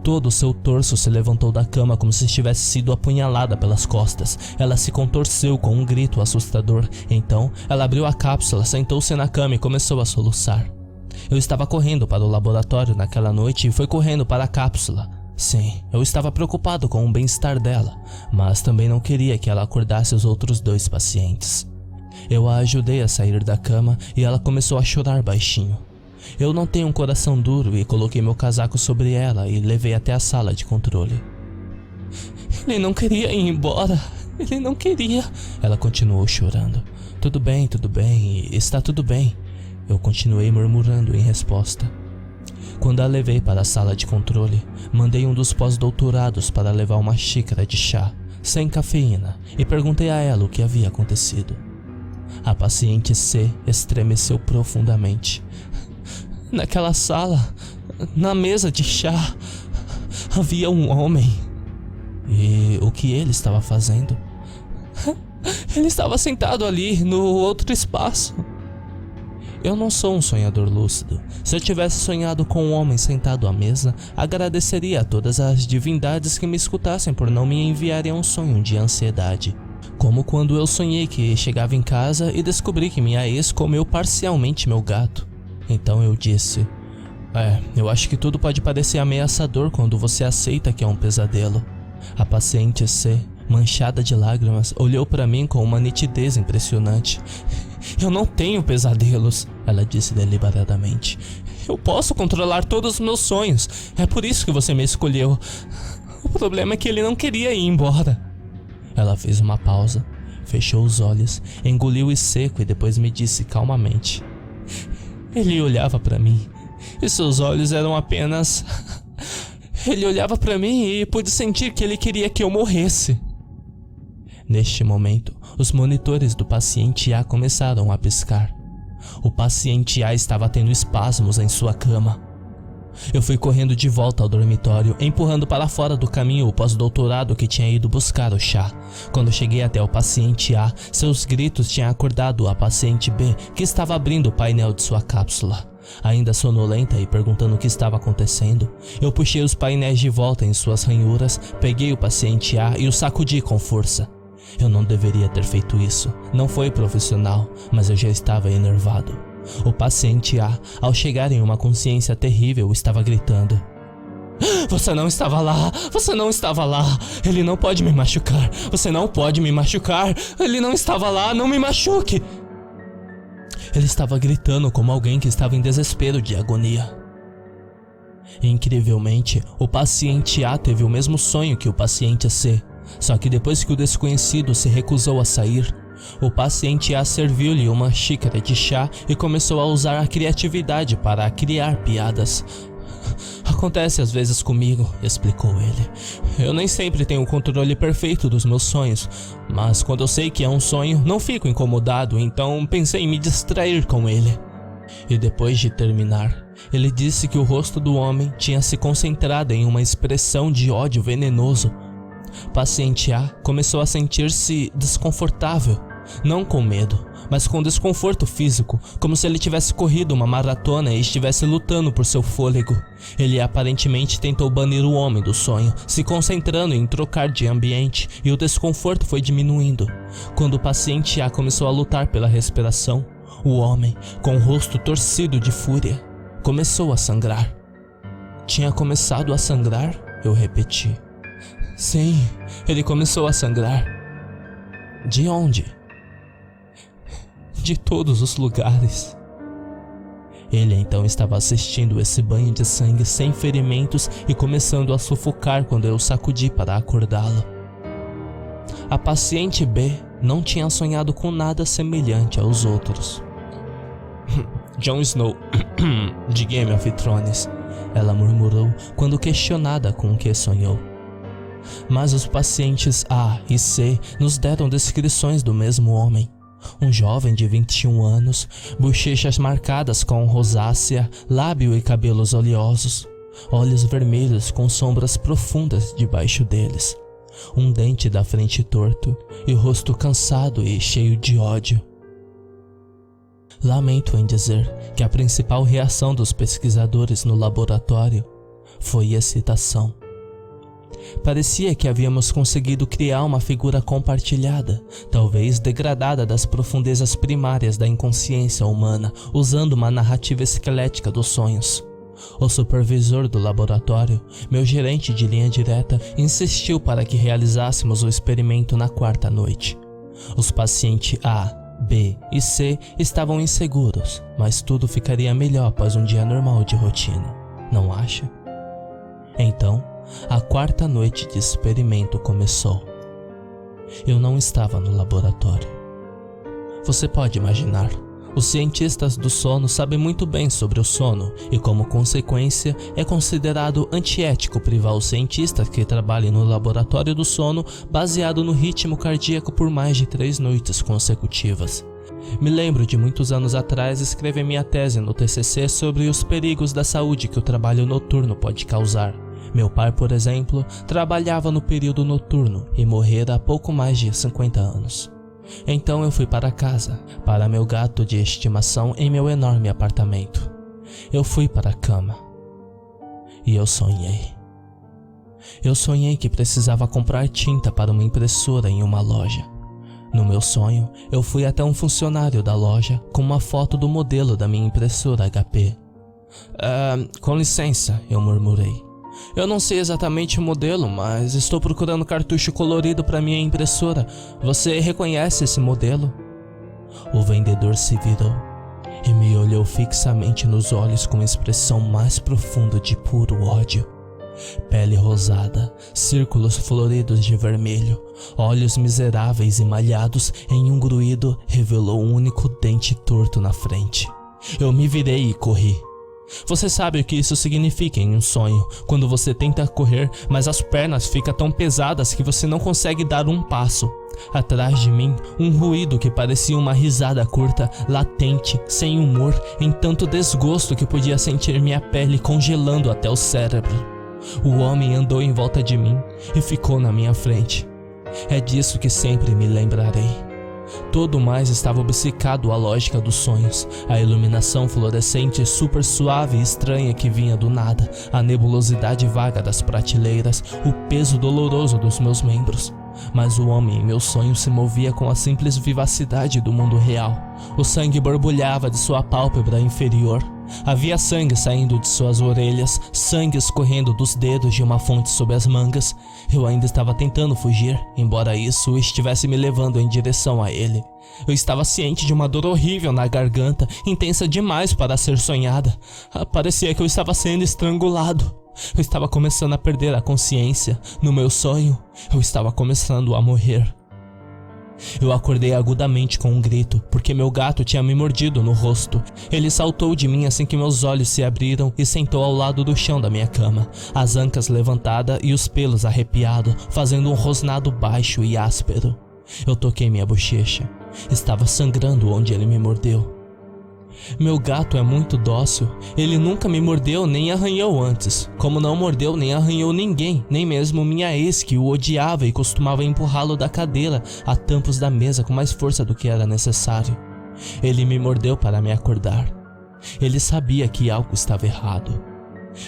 Todo o seu torso se levantou da cama como se tivesse sido apunhalada pelas costas. Ela se contorceu com um grito assustador. Então, ela abriu a cápsula, sentou-se na cama e começou a soluçar. Eu estava correndo para o laboratório naquela noite e foi correndo para a cápsula. Sim, eu estava preocupado com o bem-estar dela, mas também não queria que ela acordasse os outros 2 pacientes. Eu a ajudei a sair da cama e ela começou a chorar baixinho. Eu não tenho um coração duro e coloquei meu casaco sobre ela e levei até a sala de controle. Ele não queria ir embora. Ele não queria. Ela continuou chorando. Tudo bem, está tudo bem. Eu continuei murmurando em resposta. Quando a levei para a sala de controle, mandei um dos pós-doutorados para levar uma xícara de chá, sem cafeína, e perguntei a ela o que havia acontecido. A paciente C estremeceu profundamente. Naquela sala, na mesa de chá, havia um homem. E o que ele estava fazendo? Ele estava sentado ali, no outro espaço. Eu não sou um sonhador lúcido. Se eu tivesse sonhado com um homem sentado à mesa, agradeceria a todas as divindades que me escutassem por não me enviarem um sonho de ansiedade. Como quando eu sonhei que chegava em casa e descobri que minha ex comeu parcialmente meu gato. Então eu disse, eu acho que tudo pode parecer ameaçador quando você aceita que é um pesadelo. A paciente C, manchada de lágrimas, olhou para mim com uma nitidez impressionante. Eu não tenho pesadelos, ela disse deliberadamente. Eu posso controlar todos os meus sonhos, é por isso que você me escolheu. O problema é que ele não queria ir embora. Ela fez uma pausa, fechou os olhos, engoliu o seco e depois me disse calmamente. Ele olhava para mim, e seus olhos eram apenas... Ele olhava para mim e pude sentir que ele queria que eu morresse. Neste momento, os monitores do paciente A começaram a piscar. O paciente A estava tendo espasmos em sua cama. Eu fui correndo de volta ao dormitório, empurrando para fora do caminho o pós-doutorado que tinha ido buscar o chá. Quando cheguei até o paciente A, seus gritos tinham acordado a paciente B, que estava abrindo o painel de sua cápsula. Ainda sonolenta e perguntando o que estava acontecendo, eu puxei os painéis de volta em suas ranhuras, peguei o paciente A e o sacudi com força. Eu não deveria ter feito isso, não foi profissional, mas eu já estava enervado. O paciente A, ao chegar em uma consciência terrível, estava gritando. Você não estava lá! Você não estava lá! Ele não pode me machucar! Você não pode me machucar! Ele não estava lá! Não me machuque! Ele estava gritando como alguém que estava em desespero de agonia. Incrivelmente, o paciente A teve o mesmo sonho que o paciente C, só que depois que o desconhecido se recusou a sair, o paciente A serviu-lhe uma xícara de chá e começou a usar a criatividade para criar piadas. Acontece às vezes comigo, explicou ele. Eu nem sempre tenho o controle perfeito dos meus sonhos, mas quando eu sei que é um sonho, não fico incomodado, então pensei em me distrair com ele. E depois de terminar, ele disse que o rosto do homem tinha se concentrado em uma expressão de ódio venenoso. Paciente A começou a sentir-se desconfortável, não com medo, mas com desconforto físico, como se ele tivesse corrido uma maratona e estivesse lutando por seu fôlego. Ele aparentemente tentou banir o homem do sonho, se concentrando em trocar de ambiente, e o desconforto foi diminuindo. Quando o paciente A começou a lutar pela respiração, o homem, com o rosto torcido de fúria, começou a sangrar. Tinha começado a sangrar? Eu repeti. Sim, ele começou a sangrar. De onde? De todos os lugares. Ele então estava assistindo esse banho de sangue sem ferimentos e começando a sufocar quando eu sacudi para acordá-lo. A paciente B não tinha sonhado com nada semelhante aos outros. Jon Snow, de Game of Thrones, ela murmurou quando questionada com o que sonhou. Mas os pacientes A e C nos deram descrições do mesmo homem. Um jovem de 21 anos, bochechas marcadas com rosácea, lábio e cabelos oleosos, olhos vermelhos com sombras profundas debaixo deles, um dente da frente torto e rosto cansado e cheio de ódio. Lamento em dizer que a principal reação dos pesquisadores no laboratório foi excitação. Parecia que havíamos conseguido criar uma figura compartilhada, talvez degradada das profundezas primárias da inconsciência humana, usando uma narrativa esquelética dos sonhos. O supervisor do laboratório, meu gerente de linha direta, insistiu para que realizássemos o experimento na quarta noite. Os pacientes A, B e C estavam inseguros, mas tudo ficaria melhor após um dia normal de rotina, não acha? Então, a quarta noite de experimento começou. Eu não estava no laboratório. Você pode imaginar, os cientistas do sono sabem muito bem sobre o sono e, como consequência, é considerado antiético privar os cientistas que trabalhem no laboratório do sono baseado no ritmo cardíaco por mais de 3 noites consecutivas. Me lembro de muitos anos atrás escrever minha tese no TCC sobre os perigos da saúde que o trabalho noturno pode causar. Meu pai, por exemplo, trabalhava no período noturno e morrera há pouco mais de 50 anos. Então eu fui para casa, para meu gato de estimação em meu enorme apartamento. Eu fui para a cama. E eu sonhei. Eu sonhei que precisava comprar tinta para uma impressora em uma loja. No meu sonho, eu fui até um funcionário da loja com uma foto do modelo da minha impressora HP. Com licença, eu murmurei. Eu não sei exatamente o modelo, mas estou procurando cartucho colorido para minha impressora. Você reconhece esse modelo? O vendedor se virou e me olhou fixamente nos olhos com expressão mais profunda de puro ódio. Pele rosada, círculos floridos de vermelho, olhos miseráveis e malhados em um gruído revelou um único dente torto na frente. Eu me virei e corri. Você sabe o que isso significa em um sonho, quando você tenta correr, mas as pernas ficam tão pesadas que você não consegue dar um passo. Atrás de mim, um ruído que parecia uma risada curta, latente, sem humor, em tanto desgosto que podia sentir minha pele congelando até o cérebro. O homem andou em volta de mim e ficou na minha frente. É disso que sempre me lembrarei. Todo mais estava obcecado à lógica dos sonhos, a iluminação fluorescente super suave e estranha que vinha do nada, a nebulosidade vaga das prateleiras, o peso doloroso dos meus membros. Mas o homem em meu sonho se movia com a simples vivacidade do mundo real. O sangue borbulhava de sua pálpebra inferior. Havia sangue saindo de suas orelhas, sangue escorrendo dos dedos de uma fonte sob as mangas. Eu ainda estava tentando fugir, embora isso estivesse me levando em direção a ele. Eu estava ciente de uma dor horrível na garganta, intensa demais para ser sonhada. Parecia que eu estava sendo estrangulado. Eu estava começando a perder a consciência. No meu sonho, eu estava começando a morrer. Eu acordei agudamente com um grito, porque meu gato tinha me mordido no rosto. Ele saltou de mim assim que meus olhos se abriram e sentou ao lado do chão da minha cama, as ancas levantadas e os pelos arrepiados, fazendo um rosnado baixo e áspero. Eu toquei minha bochecha. Estava sangrando onde ele me mordeu. Meu gato é muito dócil, ele nunca me mordeu nem arranhou antes, como não mordeu nem arranhou ninguém, nem mesmo minha ex que o odiava e costumava empurrá-lo da cadeira a tampos da mesa com mais força do que era necessário. Ele me mordeu para me acordar. Ele sabia que algo estava errado.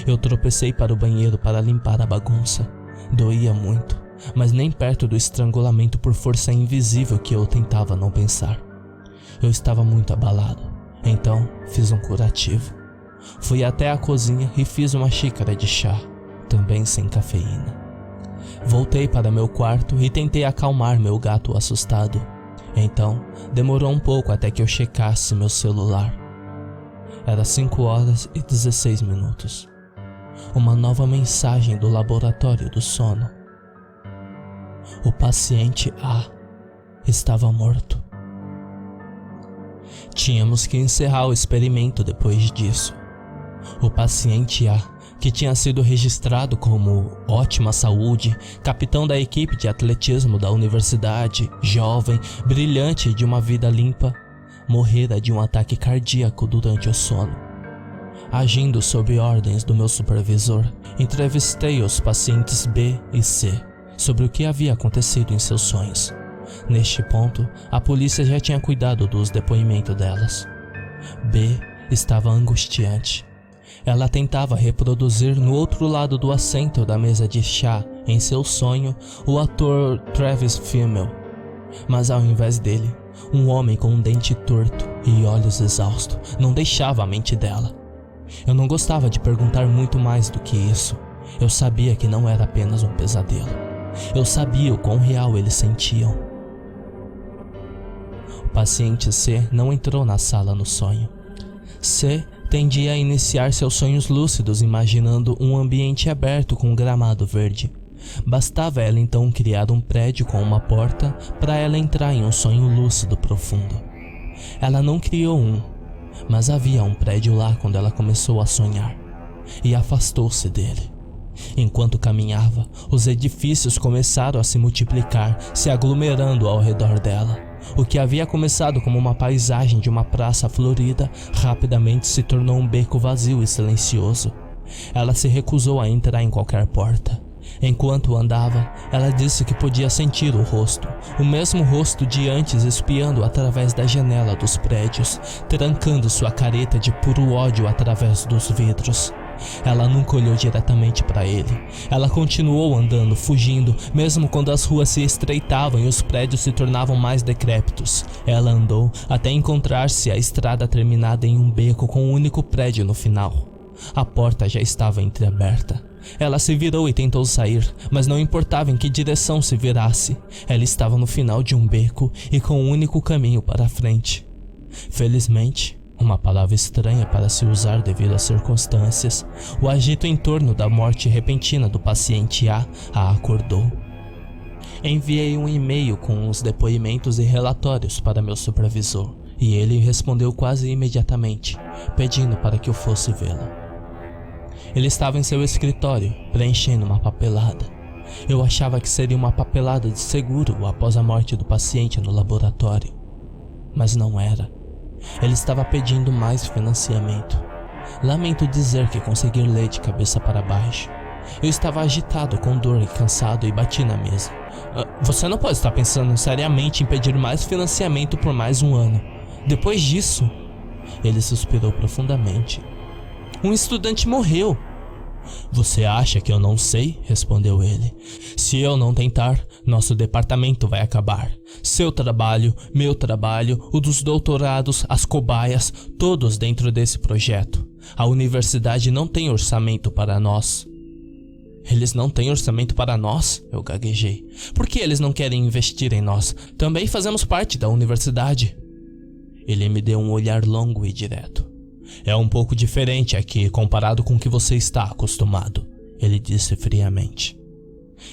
Eu tropecei para o banheiro para limpar a bagunça. Doía muito, mas nem perto do estrangulamento por força invisível que eu tentava não pensar. Eu estava muito abalado. Então, fiz um curativo. Fui até a cozinha e fiz uma xícara de chá, também sem cafeína. Voltei para meu quarto e tentei acalmar meu gato assustado. Então, demorou um pouco até que eu checasse meu celular. Era 5h16. Uma nova mensagem do laboratório do sono. O paciente A estava morto. Tínhamos que encerrar o experimento depois disso. O paciente A, que tinha sido registrado como ótima saúde, capitão da equipe de atletismo da universidade, jovem, brilhante e de uma vida limpa, morrera de um ataque cardíaco durante o sono. Agindo sob ordens do meu supervisor, entrevistei os pacientes B e C sobre o que havia acontecido em seus sonhos. Neste ponto, a polícia já tinha cuidado dos depoimentos delas. B estava angustiante. Ela tentava reproduzir no outro lado do assento da mesa de chá, em seu sonho, o ator Travis Fimmel. Mas ao invés dele, um homem com um dente torto e olhos exaustos não deixava a mente dela. Eu não gostava de perguntar muito mais do que isso. Eu sabia que não era apenas um pesadelo. Eu sabia o quão real eles sentiam. O paciente C não entrou na sala no sonho. C tendia a iniciar seus sonhos lúcidos imaginando um ambiente aberto com um gramado verde. Bastava ela então criar um prédio com uma porta para ela entrar em um sonho lúcido profundo. Ela não criou um, mas havia um prédio lá quando ela começou a sonhar, e afastou-se dele. Enquanto caminhava, os edifícios começaram a se multiplicar, se aglomerando ao redor dela. O que havia começado como uma paisagem de uma praça florida, rapidamente se tornou um beco vazio e silencioso. Ela se recusou a entrar em qualquer porta. Enquanto andava, ela disse que podia sentir o rosto, o mesmo rosto de antes espiando através da janela dos prédios, trancando sua careta de puro ódio através dos vidros. Ela nunca olhou diretamente para ele. Ela continuou andando, fugindo, mesmo quando as ruas se estreitavam e os prédios se tornavam mais decrépitos. Ela andou até encontrar-se a estrada terminada em um beco com um único prédio no final. A porta já estava entreaberta. Ela se virou e tentou sair, mas não importava em que direção se virasse. Ela estava no final de um beco e com um único caminho para a frente. Felizmente, uma palavra estranha para se usar devido às circunstâncias, o agito em torno da morte repentina do paciente A a acordou. Enviei um e-mail com os depoimentos e relatórios para meu supervisor, e ele respondeu quase imediatamente, pedindo para que eu fosse vê-lo. Ele estava em seu escritório, preenchendo uma papelada. Eu achava que seria uma papelada de seguro após a morte do paciente no laboratório, mas não era. Ele estava pedindo mais financiamento. Lamento dizer que consegui ler de cabeça para baixo. Eu estava agitado, com dor e cansado, e bati na mesa. Você não pode estar pensando seriamente em pedir mais financiamento por mais um ano. Depois disso, ele suspirou profundamente. Um estudante morreu. Você acha que eu não sei? Respondeu ele. Se eu não tentar, nosso departamento vai acabar. Seu trabalho, meu trabalho, o dos doutorados, as cobaias, todos dentro desse projeto. A universidade não tem orçamento para nós. Eles não têm orçamento para nós? Eu gaguejei. Por que eles não querem investir em nós? Também fazemos parte da universidade. Ele me deu um olhar longo e direto. É um pouco diferente aqui comparado com o que você está acostumado, ele disse friamente.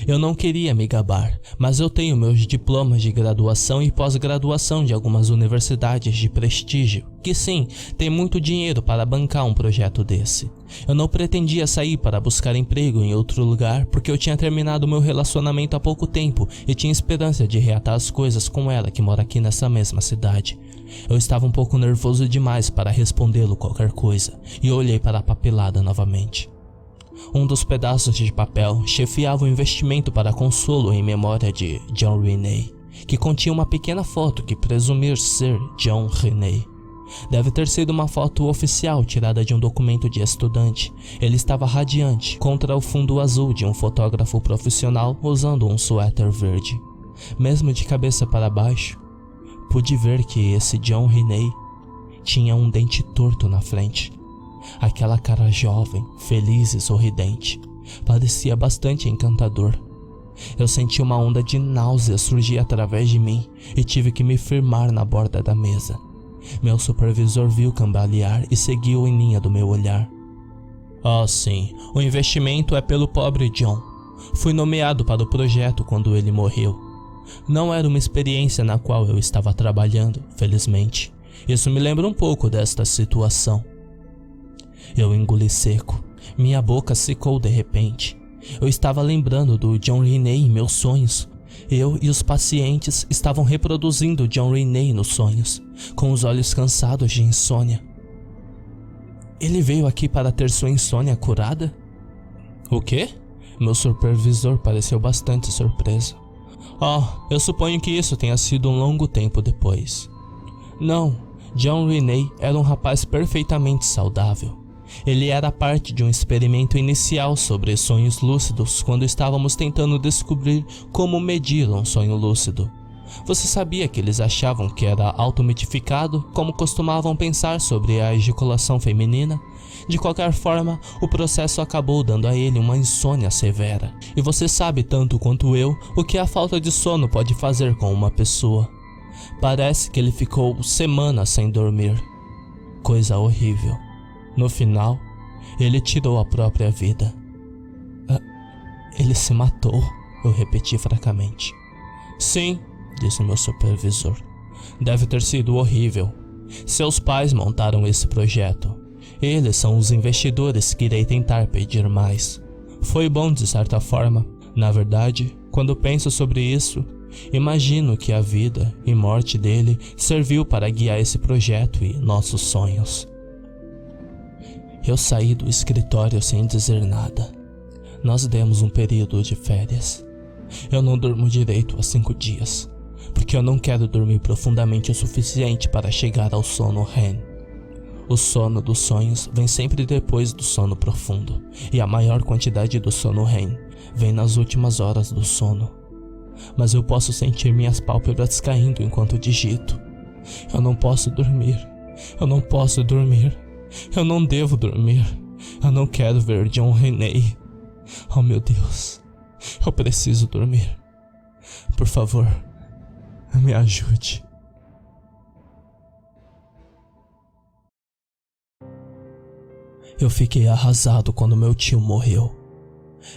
Eu não queria me gabar, mas eu tenho meus diplomas de graduação e pós-graduação de algumas universidades de prestígio, que sim, tem muito dinheiro para bancar um projeto desse. Eu não pretendia sair para buscar emprego em outro lugar porque eu tinha terminado meu relacionamento há pouco tempo e tinha esperança de reatar as coisas com ela que mora aqui nessa mesma cidade. Eu estava um pouco nervoso demais para respondê-lo qualquer coisa e olhei para a papelada novamente. Um dos pedaços de papel chefiava o investimento para consolo em memória de John Rennie, que continha uma pequena foto que presumir ser John Rennie. Deve ter sido uma foto oficial tirada de um documento de estudante. Ele estava radiante contra o fundo azul de um fotógrafo profissional usando um suéter verde. Mesmo de cabeça para baixo, pude ver que esse John Rennie tinha um dente torto na frente. Aquela cara jovem, feliz e sorridente, parecia bastante encantador. Eu senti uma onda de náusea surgir através de mim e tive que me firmar na borda da mesa. Meu supervisor viu cambalear e seguiu em linha do meu olhar. Oh sim, o investimento é pelo pobre John. Fui nomeado para o projeto quando ele morreu. Não era uma experiência na qual eu estava trabalhando, felizmente. Isso me lembra um pouco desta situação. Eu engoli seco. Minha boca secou de repente. Eu estava lembrando do John Rennie em meus sonhos. Eu e os pacientes estavam reproduzindo John Rennie nos sonhos, com os olhos cansados de insônia. Ele veio aqui para ter sua insônia curada? O quê? Meu supervisor pareceu bastante surpreso. Oh, eu suponho que isso tenha sido um longo tempo depois. Não, John Rennie era um rapaz perfeitamente saudável. Ele era parte de um experimento inicial sobre sonhos lúcidos quando estávamos tentando descobrir como medir um sonho lúcido. Você sabia que eles achavam que era automitificado, como costumavam pensar sobre a ejaculação feminina? De qualquer forma, o processo acabou dando a ele uma insônia severa. E você sabe tanto quanto eu o que a falta de sono pode fazer com uma pessoa. Parece que ele ficou semanas sem dormir. Coisa horrível. No final, ele tirou a própria vida. Ele se matou, eu repeti fracamente. Sim, disse meu supervisor. Deve ter sido horrível. Seus pais montaram esse projeto. Eles são os investidores que irei tentar pedir mais. Foi bom de certa forma. Na verdade, quando penso sobre isso, imagino que a vida e morte dele serviu para guiar esse projeto e nossos sonhos. Eu saí do escritório sem dizer nada. Nós demos um período de férias. Eu não durmo direito há 5 dias, porque eu não quero dormir profundamente o suficiente para chegar ao sono REM. O sono dos sonhos vem sempre depois do sono profundo, e a maior quantidade do sono REM vem nas últimas horas do sono. Mas eu posso sentir minhas pálpebras caindo enquanto digito. Eu não posso dormir. Eu não posso dormir. Eu não devo dormir. Eu não quero ver John Rennie. Oh meu Deus, eu preciso dormir. Por favor, me ajude. Eu fiquei arrasado quando meu tio morreu.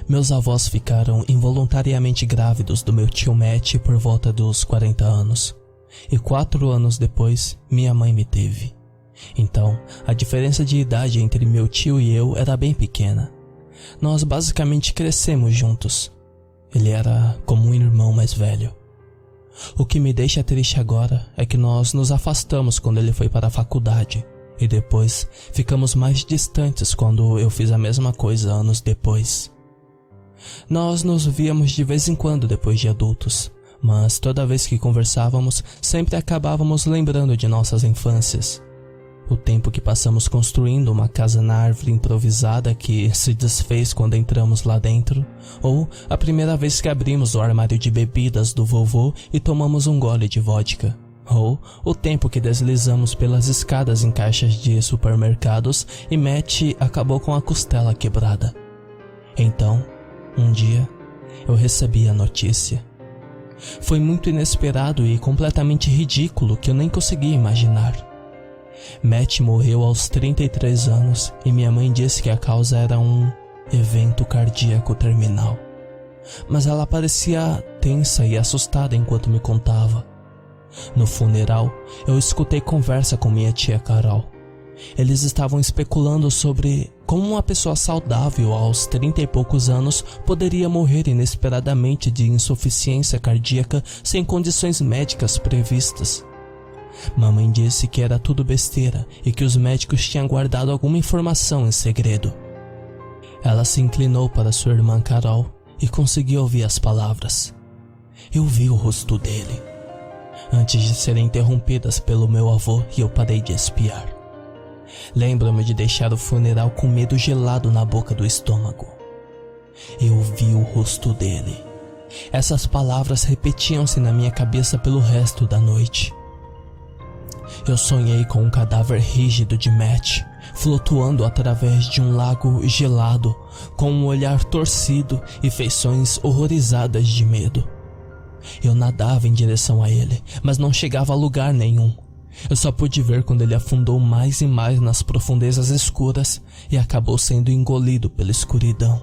Meus avós ficaram involuntariamente grávidos do meu tio Matt por volta dos 40 anos. E 4 anos depois, minha mãe me teve. Então, a diferença de idade entre meu tio e eu era bem pequena. Nós basicamente crescemos juntos. Ele era como um irmão mais velho. O que me deixa triste agora é que nós nos afastamos quando ele foi para a faculdade. E depois, ficamos mais distantes quando eu fiz a mesma coisa anos depois. Nós nos víamos de vez em quando depois de adultos. Mas toda vez que conversávamos, sempre acabávamos lembrando de nossas infâncias. O tempo que passamos construindo uma casa na árvore improvisada que se desfez quando entramos lá dentro, ou a primeira vez que abrimos o armário de bebidas do vovô e tomamos um gole de vodka, ou o tempo que deslizamos pelas escadas em caixas de supermercados e Matt acabou com a costela quebrada. Então, um dia, eu recebi a notícia. Foi muito inesperado e completamente ridículo que eu nem conseguia imaginar. Matt morreu aos 33 anos e minha mãe disse que a causa era um evento cardíaco terminal. mas ela parecia tensa e assustada enquanto me contava. No funeral, eu escutei conversa com minha tia Carol. Eles estavam especulando sobre como uma pessoa saudável aos 30 e poucos anos poderia morrer inesperadamente de insuficiência cardíaca sem condições médicas previstas. Mamãe disse que era tudo besteira e que os médicos tinham guardado alguma informação em segredo. Ela se inclinou para sua irmã Carol e conseguiu ouvir as palavras. Eu vi o rosto dele, antes de serem interrompidas pelo meu avô, e eu parei de espiar. Lembro-me de deixar o funeral com medo gelado na boca do estômago. Eu vi o rosto dele. Essas palavras repetiam-se na minha cabeça pelo resto da noite. Eu sonhei com um cadáver rígido de Matt, flutuando através de um lago gelado, com um olhar torcido e feições horrorizadas de medo. Eu nadava em direção a ele, mas não chegava a lugar nenhum. Eu só pude ver quando ele afundou mais e mais nas profundezas escuras e acabou sendo engolido pela escuridão.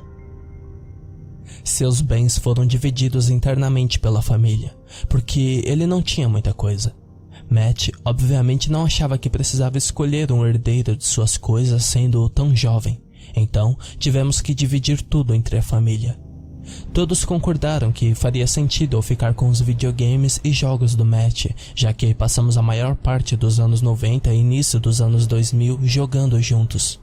Seus bens foram divididos internamente pela família, porque ele não tinha muita coisa. Matt obviamente não achava que precisava escolher um herdeiro de suas coisas sendo tão jovem, então tivemos que dividir tudo entre a família. Todos concordaram que faria sentido eu ficar com os videogames e jogos do Matt, já que passamos a maior parte dos anos 90 e início dos anos 2000 jogando juntos.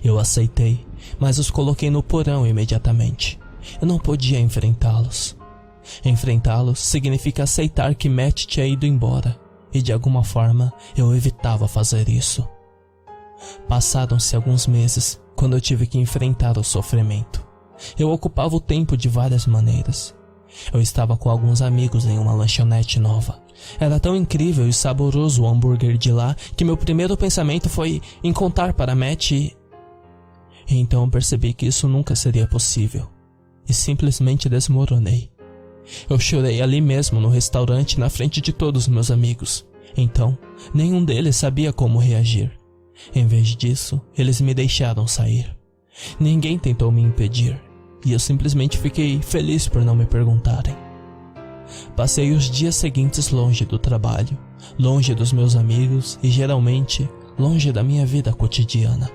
Eu aceitei, mas os coloquei no porão imediatamente. Eu não podia enfrentá-los. Enfrentá-los significa aceitar que Matt tinha ido embora, e de alguma forma eu evitava fazer isso. Passaram-se alguns meses quando eu tive que enfrentar o sofrimento. Eu ocupava o tempo de várias maneiras. Eu estava com alguns amigos em uma lanchonete nova. Era tão incrível e saboroso o hambúrguer de lá que meu primeiro pensamento foi em contar para Matt e então eu percebi que isso nunca seria possível e simplesmente desmoronei. Eu chorei ali mesmo no restaurante na frente de todos os meus amigos. Então, nenhum deles sabia como reagir. Em vez disso, eles me deixaram sair. Ninguém tentou me impedir. E eu simplesmente fiquei feliz por não me perguntarem. Passei os dias seguintes longe do trabalho, longe dos meus amigos e geralmente longe da minha vida cotidiana.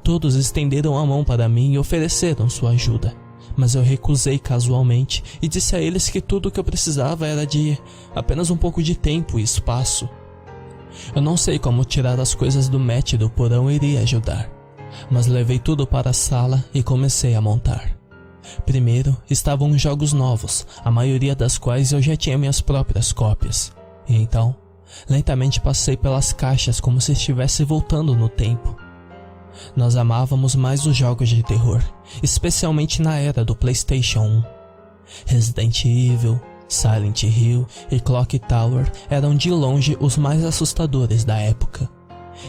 Todos estenderam a mão para mim e ofereceram sua ajuda, mas eu recusei casualmente e disse a eles que tudo o que eu precisava era de apenas um pouco de tempo e espaço. Eu não sei como tirar as coisas do Matt do porão iria ajudar, mas levei tudo para a sala e comecei a montar. Primeiro estavam os jogos novos, a maioria das quais eu já tinha minhas próprias cópias. E então, lentamente passei pelas caixas como se estivesse voltando no tempo. Nós amávamos mais os jogos de terror, especialmente na era do PlayStation 1. Resident Evil, Silent Hill e Clock Tower eram de longe os mais assustadores da época.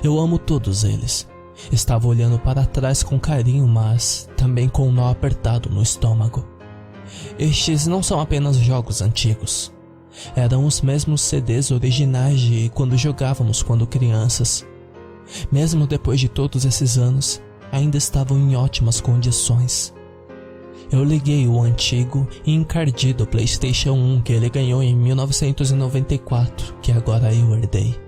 Eu amo todos eles. Estava olhando para trás com carinho, mas também com um nó apertado no estômago. Estes não são apenas jogos antigos. Eram os mesmos CDs originais de quando jogávamos quando crianças. Mesmo depois de todos esses anos, ainda estavam em ótimas condições. Eu liguei o antigo e encardido PlayStation 1 que ele ganhou em 1994, que agora eu herdei.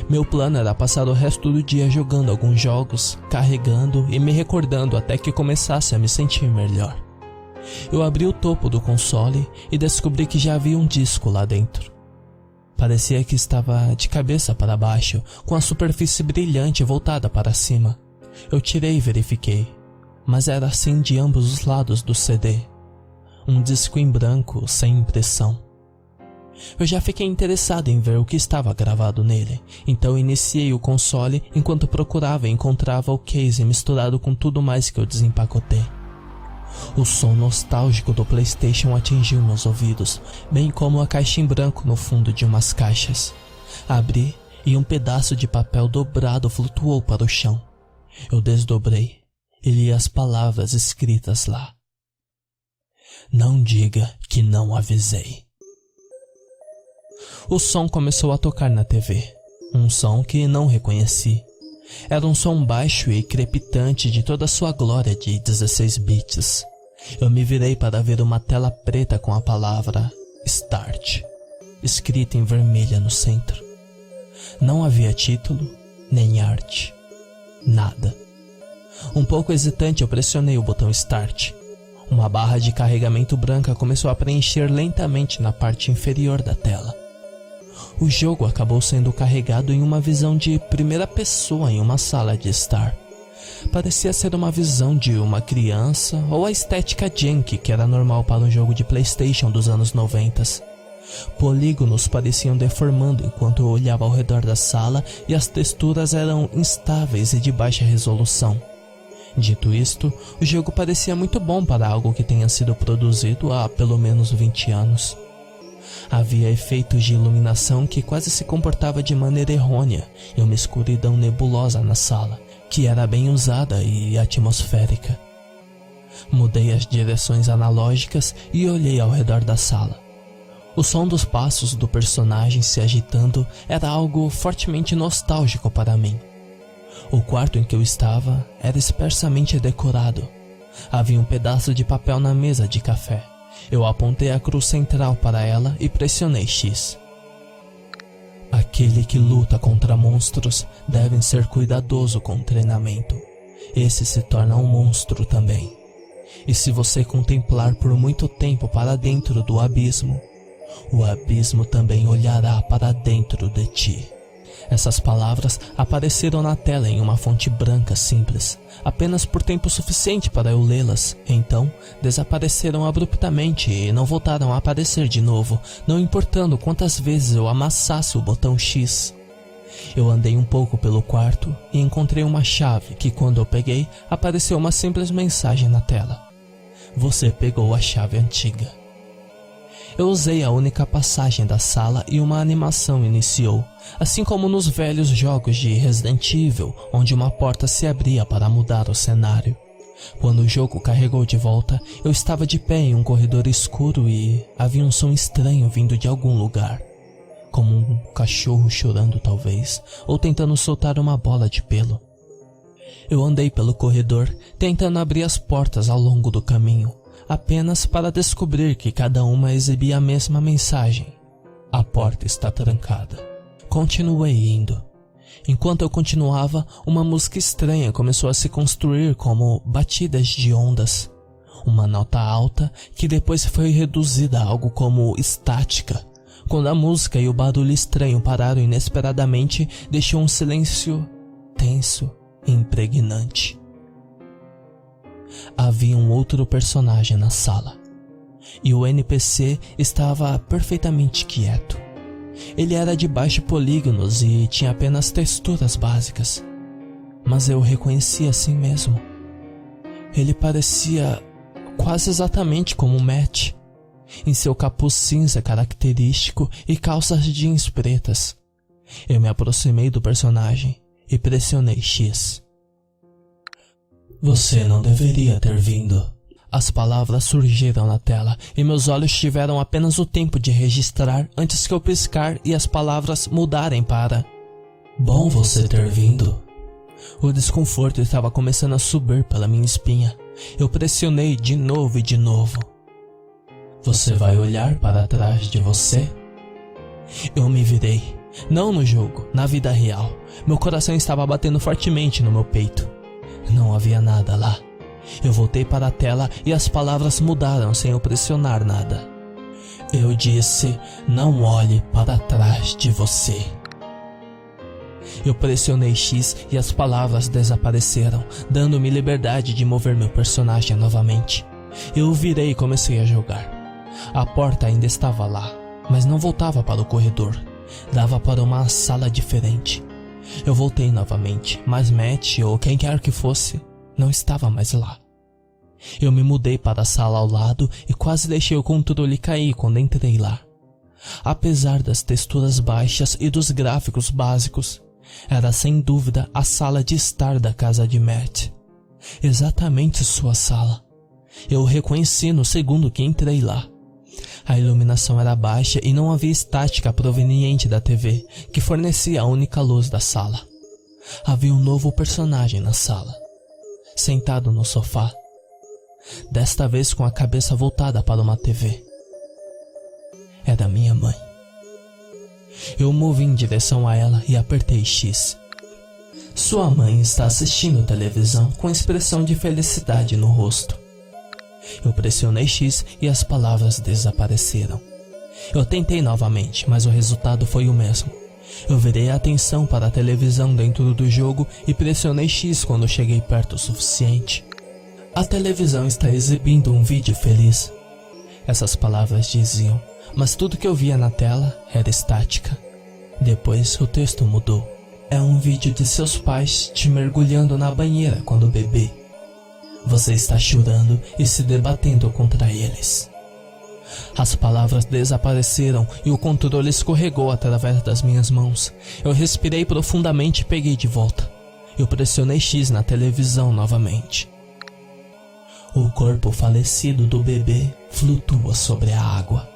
Meu plano era passar o resto do dia jogando alguns jogos, carregando e me recordando até que começasse a me sentir melhor. Eu abri o topo do console e descobri que já havia um disco lá dentro. Parecia que estava de cabeça para baixo, com a superfície brilhante voltada para cima. Eu tirei e verifiquei, mas era assim de ambos os lados do CD. Um disco em branco, sem impressão. Eu já fiquei interessado em ver o que estava gravado nele, então iniciei o console enquanto procurava e encontrava o case misturado com tudo mais que eu desempacotei. O som nostálgico do PlayStation atingiu meus ouvidos, bem como a caixa em branco no fundo de umas caixas. Abri e um pedaço de papel dobrado flutuou para o chão. Eu desdobrei e li as palavras escritas lá. Não diga que não avisei. O som começou a tocar na TV, um som que não reconheci. Era um som baixo e crepitante de toda a sua glória de 16 bits. Eu me virei para ver uma tela preta com a palavra Start, escrita em vermelha no centro. Não havia título, nem arte, nada. Um pouco hesitante, eu pressionei o botão Start. Uma barra de carregamento branca começou a preencher lentamente na parte inferior da tela. O jogo acabou sendo carregado em uma visão de primeira pessoa em uma sala de estar. Parecia ser uma visão de uma criança ou a estética jank que era normal para um jogo de PlayStation dos anos 90. Polígonos pareciam deformando enquanto eu olhava ao redor da sala e as texturas eram instáveis e de baixa resolução. Dito isto, o jogo parecia muito bom para algo que tenha sido produzido há pelo menos 20 anos. Havia efeitos de iluminação que quase se comportava de maneira errônea e uma escuridão nebulosa na sala, que era bem usada e atmosférica. Mudei as direções analógicas e olhei ao redor da sala. O som dos passos do personagem se agitando era algo fortemente nostálgico para mim. O quarto em que eu estava era esparsamente decorado. Havia um pedaço de papel na mesa de café. Eu apontei a cruz central para ela e pressionei X. Aquele que luta contra monstros deve ser cuidadoso com o treinamento. Esse se torna um monstro também. E se você contemplar por muito tempo para dentro do abismo, o abismo também olhará para dentro de ti. Essas palavras apareceram na tela em uma fonte branca simples, apenas por tempo suficiente para eu lê-las. Então, desapareceram abruptamente e não voltaram a aparecer de novo, não importando quantas vezes eu amassasse o botão X. Eu andei um pouco pelo quarto e encontrei uma chave que, quando eu peguei, apareceu uma simples mensagem na tela. Você pegou a chave antiga. Eu usei a única passagem da sala e uma animação iniciou, assim como nos velhos jogos de Resident Evil, onde uma porta se abria para mudar o cenário. Quando o jogo carregou de volta, eu estava de pé em um corredor escuro e havia um som estranho vindo de algum lugar, como um cachorro chorando talvez, ou tentando soltar uma bola de pelo. Eu andei pelo corredor, tentando abrir as portas ao longo do caminho, apenas para descobrir que cada uma exibia a mesma mensagem. A porta está trancada. Continuei indo. Enquanto eu continuava, uma música estranha começou a se construir como batidas de ondas. Uma nota alta que depois foi reduzida a algo como estática. Quando a música e o barulho estranho pararam inesperadamente, deixou um silêncio tenso e impregnante. Havia um outro personagem na sala, e o NPC estava perfeitamente quieto. Ele era de baixos polígonos e tinha apenas texturas básicas, mas eu o reconheci assim mesmo. Ele parecia quase exatamente como Matt, em seu capuz cinza característico e calças jeans pretas. Eu me aproximei do personagem e pressionei X. Você não deveria ter vindo. As palavras surgiram na tela e meus olhos tiveram apenas o tempo de registrar antes que eu piscar e as palavras mudarem para bom você ter vindo. O desconforto estava começando a subir pela minha espinha. Eu pressionei de novo e de novo. Você vai olhar para trás de você? Eu me virei. Não no jogo, na vida real. Meu coração estava batendo fortemente no meu peito. Não havia nada lá. Eu voltei para a tela e as palavras mudaram sem eu pressionar nada. Eu disse, não olhe para trás de você. Eu pressionei X e as palavras desapareceram, dando-me liberdade de mover meu personagem novamente. Eu virei e comecei a jogar. A porta ainda estava lá, mas não voltava para o corredor. Dava para uma sala diferente. Eu voltei novamente, mas Matt, ou quem quer que fosse, não estava mais lá. Eu me mudei para a sala ao lado e quase deixei o controle cair quando entrei lá. Apesar das texturas baixas e dos gráficos básicos, era sem dúvida a sala de estar da casa de Matt. Exatamente sua sala. Eu o reconheci no segundo que entrei lá. A iluminação era baixa e não havia estática proveniente da TV, que fornecia a única luz da sala. Havia um novo personagem na sala, sentado no sofá. desta vez com a cabeça voltada para uma TV. Era minha mãe. Eu movi em direção a ela e apertei X. Sua mãe está assistindo televisão com expressão de felicidade no rosto. Eu pressionei X e as palavras desapareceram. Eu tentei novamente, mas o resultado foi o mesmo. Eu virei a atenção para a televisão dentro do jogo e pressionei X quando cheguei perto o suficiente. A televisão está exibindo um vídeo feliz. Essas palavras diziam, mas tudo que eu via na tela era estática. Depois o texto mudou. É um vídeo de seus pais te mergulhando na banheira quando bebê. Você está chorando e se debatendo contra eles. As palavras desapareceram e o controle escorregou através das minhas mãos. Eu respirei profundamente e peguei de volta. Eu pressionei X na televisão novamente. O corpo falecido do bebê flutua sobre a água.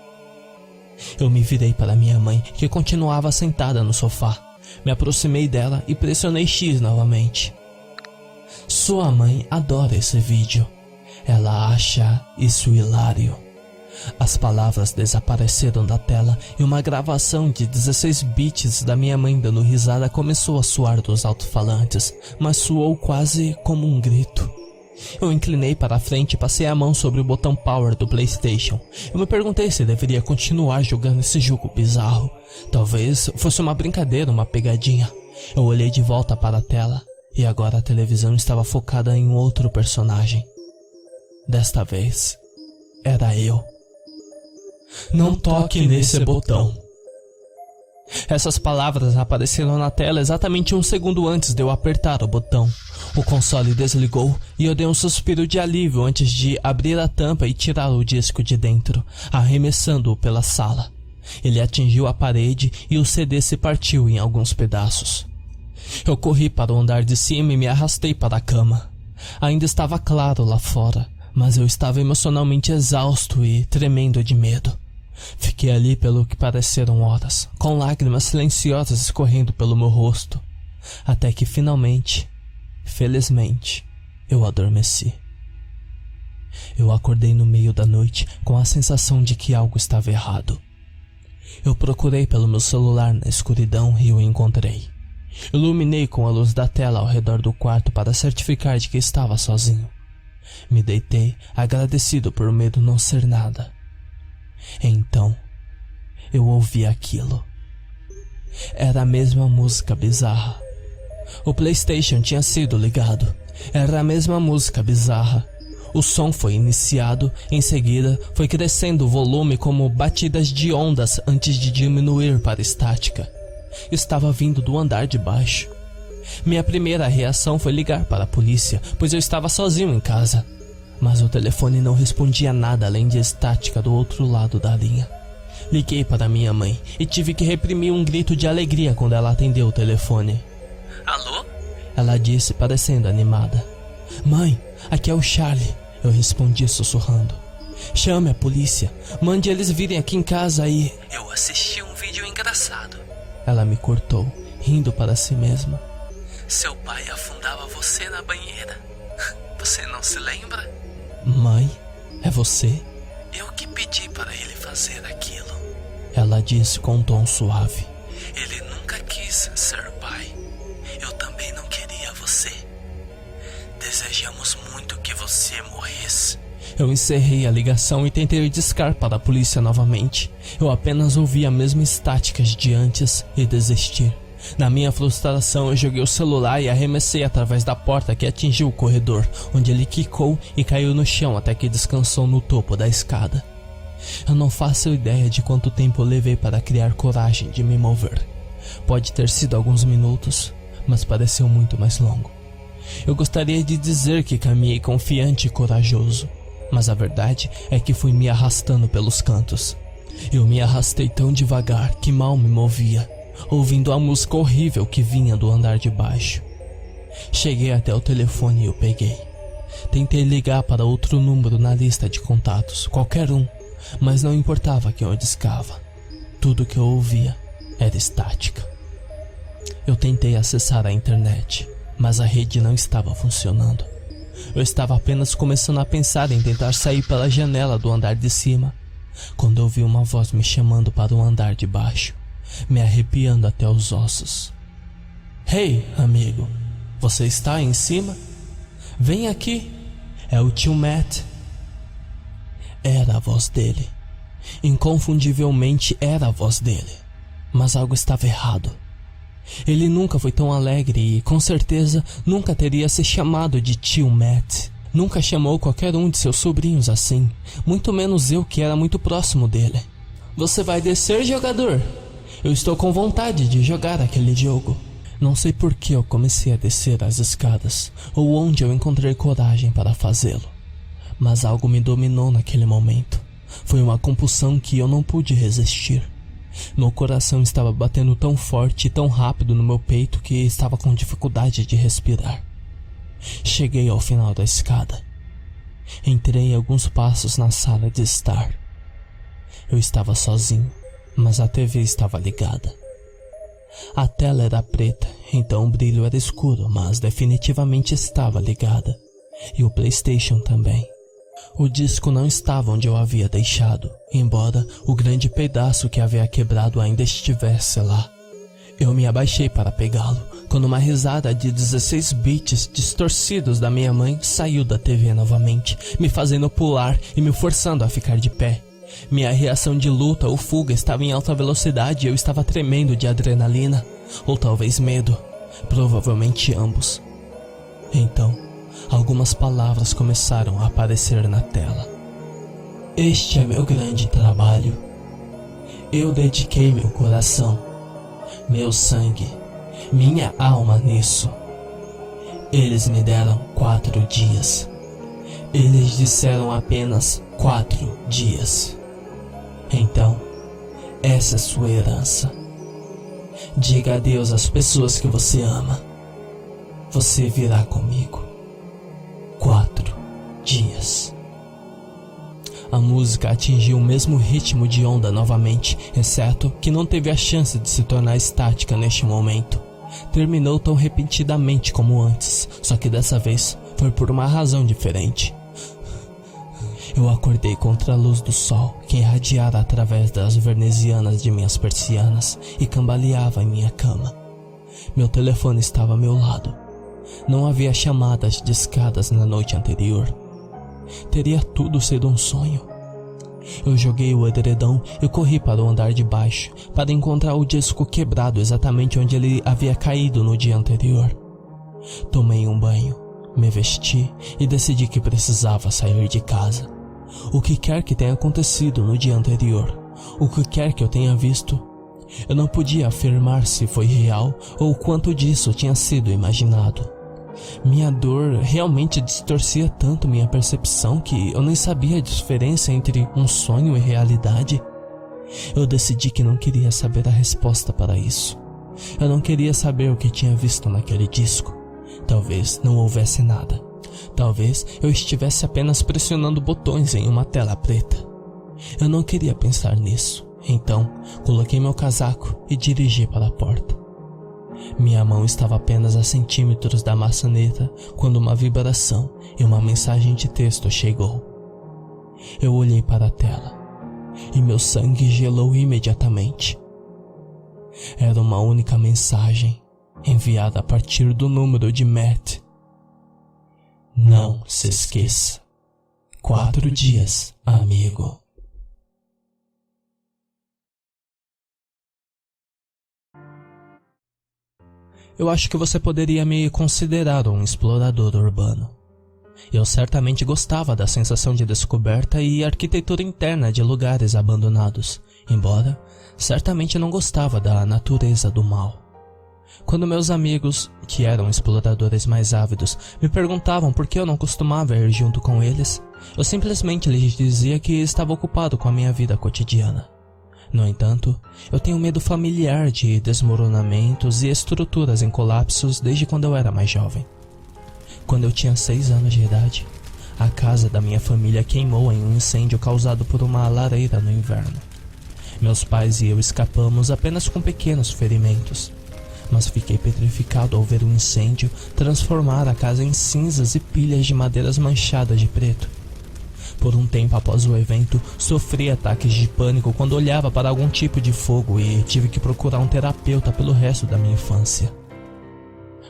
Eu me virei para minha mãe, que continuava sentada no sofá. Me aproximei dela e pressionei X novamente. Sua mãe adora esse vídeo. Ela acha isso hilário. As palavras desapareceram da tela e uma gravação de 16 bits da minha mãe dando risada começou a soar dos alto-falantes, mas soou quase como um grito. Eu inclinei para a frente e passei a mão sobre o botão Power do PlayStation. Eu me perguntei se deveria continuar jogando esse jogo bizarro. Talvez fosse uma brincadeira, uma pegadinha. Eu olhei de volta para a tela e agora a televisão estava focada em um outro personagem. Desta vez, era eu. Não toque nesse botão. Essas palavras apareceram na tela exatamente um segundo antes de eu apertar o botão. O console desligou e eu dei um suspiro de alívio antes de abrir a tampa e tirar o disco de dentro, arremessando-o pela sala. Ele atingiu a parede e o CD se partiu em alguns pedaços. Eu corri para o andar de cima e me arrastei para a cama. Ainda estava claro lá fora, mas eu estava emocionalmente exausto e tremendo de medo. Fiquei ali pelo que pareceram horas, com lágrimas silenciosas escorrendo pelo meu rosto, até que finalmente, felizmente, eu adormeci. Eu acordei no meio da noite com a sensação de que algo estava errado. Eu procurei pelo meu celular na escuridão e o encontrei. Iluminei com a luz da tela ao redor do quarto para certificar de que estava sozinho. Me deitei, agradecido por o medo não ser nada. Então, eu ouvi aquilo. Era a mesma música bizarra. O PlayStation tinha sido ligado. Era a mesma música bizarra. O som foi iniciado, em seguida foi crescendo o volume como batidas de ondas antes de diminuir para estática. Estava vindo do andar de baixo. Minha primeira reação foi ligar para a polícia, pois eu estava sozinho em casa. Mas o telefone não respondia nada além de estática do outro lado da linha. Liguei para minha mãe e tive que reprimir um grito de alegria quando ela atendeu o telefone. Alô? Ela disse, parecendo animada. Mãe, aqui é o Charlie, eu respondi sussurrando. Chame a polícia, mande eles virem aqui em casa e... Eu assisti um vídeo engraçado. Ela me cortou, rindo para si mesma. Seu pai afundava você na banheira. Você não se lembra? Mãe, é você? Eu que pedi para ele fazer aquilo. Ela disse com um tom suave. Ele nunca quis ser pai. Eu também não queria você. Desejamos muito que você morresse. Eu encerrei a ligação e tentei discar para a polícia novamente. Eu apenas ouvi as mesmas estáticas de antes e desisti. Na minha frustração, eu joguei o celular e arremessei através da porta que atingiu o corredor, onde ele quicou e caiu no chão até que descansou no topo da escada. Eu não faço ideia de quanto tempo eu levei para criar coragem de me mover. Pode ter sido alguns minutos, mas pareceu muito mais longo. Eu gostaria de dizer que caminhei confiante e corajoso, mas a verdade é que fui me arrastando pelos cantos. Eu me arrastei tão devagar que mal me movia, ouvindo a música horrível que vinha do andar de baixo. Cheguei até o telefone e o peguei. Tentei ligar para outro número na lista de contatos, qualquer um, mas não importava quem eu discava. Tudo que eu ouvia era estática. Eu tentei acessar a internet, mas a rede não estava funcionando. Eu estava apenas começando a pensar em tentar sair pela janela do andar de cima, quando ouvi uma voz me chamando para o andar de baixo, me arrepiando até os ossos. Hey, amigo, você está aí em cima? Vem aqui, é o tio Matt. Era a voz dele. Inconfundivelmente era a voz dele. Mas algo estava errado. Ele nunca foi tão alegre e, com certeza, nunca teria se chamado de tio Matt. Nunca chamou qualquer um de seus sobrinhos assim, muito menos eu, que era muito próximo dele. Você vai descer, jogador? Eu estou com vontade de jogar aquele jogo. Não sei por que eu comecei a descer as escadas, ou onde eu encontrei coragem para fazê-lo. Mas algo me dominou naquele momento. Foi uma compulsão que eu não pude resistir. Meu coração estava batendo tão forte e tão rápido no meu peito que estava com dificuldade de respirar. Cheguei ao final da escada. Entrei alguns passos na sala de estar. Eu estava sozinho, mas a TV estava ligada. A tela era preta, então o brilho era escuro, mas definitivamente estava ligada. E o PlayStation também. O disco não estava onde eu havia deixado, embora o grande pedaço que havia quebrado ainda estivesse lá. Eu me abaixei para pegá-lo, quando uma risada de 16 bits distorcidos da minha mãe saiu da TV novamente, me fazendo pular e me forçando a ficar de pé. Minha reação de luta ou fuga estava em alta velocidade e eu estava tremendo de adrenalina, ou talvez medo, provavelmente ambos. Então, algumas palavras começaram a aparecer na tela. Este é meu grande trabalho. Eu dediquei meu coração, meu sangue, minha alma nisso. Eles me deram 4 dias. Eles disseram apenas 4 dias. Então, essa é sua herança. Diga adeus às pessoas que você ama. Você virá comigo. 4 dias. A música atingiu o mesmo ritmo de onda novamente, exceto que não teve a chance de se tornar estática neste momento. Terminou tão repentinamente como antes, só que dessa vez foi por uma razão diferente. Eu acordei contra a luz do sol, que irradiara através das venezianas de minhas persianas e cambaleava em minha cama. Meu telefone estava ao meu lado. Não havia chamadas discadas na noite anterior. Teria tudo sido um sonho. Eu joguei o edredom e corri para o andar de baixo, para encontrar o disco quebrado exatamente onde ele havia caído no dia anterior. Tomei um banho, me vesti e decidi que precisava sair de casa. O que quer que tenha acontecido no dia anterior, o que quer que eu tenha visto, eu não podia afirmar se foi real ou quanto disso tinha sido imaginado. Minha dor realmente distorcia tanto minha percepção que eu nem sabia a diferença entre um sonho e realidade. Eu decidi que não queria saber a resposta para isso. Eu não queria saber o que tinha visto naquele disco. Talvez não houvesse nada. Talvez eu estivesse apenas pressionando botões em uma tela preta. Eu não queria pensar nisso. Então, coloquei meu casaco e dirigi para a porta. Minha mão estava apenas a centímetros da maçaneta quando uma vibração e uma mensagem de texto chegou. Eu olhei para a tela e meu sangue gelou imediatamente. Era uma única mensagem, enviada a partir do número de Matt. Não se esqueça. 4 dias, amigo. Eu acho que você poderia me considerar um explorador urbano. Eu certamente gostava da sensação de descoberta e arquitetura interna de lugares abandonados, embora certamente não gostava da natureza do mal. Quando meus amigos, que eram exploradores mais ávidos, me perguntavam por que eu não costumava ir junto com eles, eu simplesmente lhes dizia que estava ocupado com a minha vida cotidiana. No entanto, eu tenho medo familiar de desmoronamentos e estruturas em colapsos desde quando eu era mais jovem. Quando eu tinha 6 anos de idade, a casa da minha família queimou em um incêndio causado por uma lareira no inverno. Meus pais e eu escapamos apenas com pequenos ferimentos, mas fiquei petrificado ao ver o incêndio transformar a casa em cinzas e pilhas de madeiras manchadas de preto. Por um tempo após o evento, sofri ataques de pânico quando olhava para algum tipo de fogo e tive que procurar um terapeuta pelo resto da minha infância.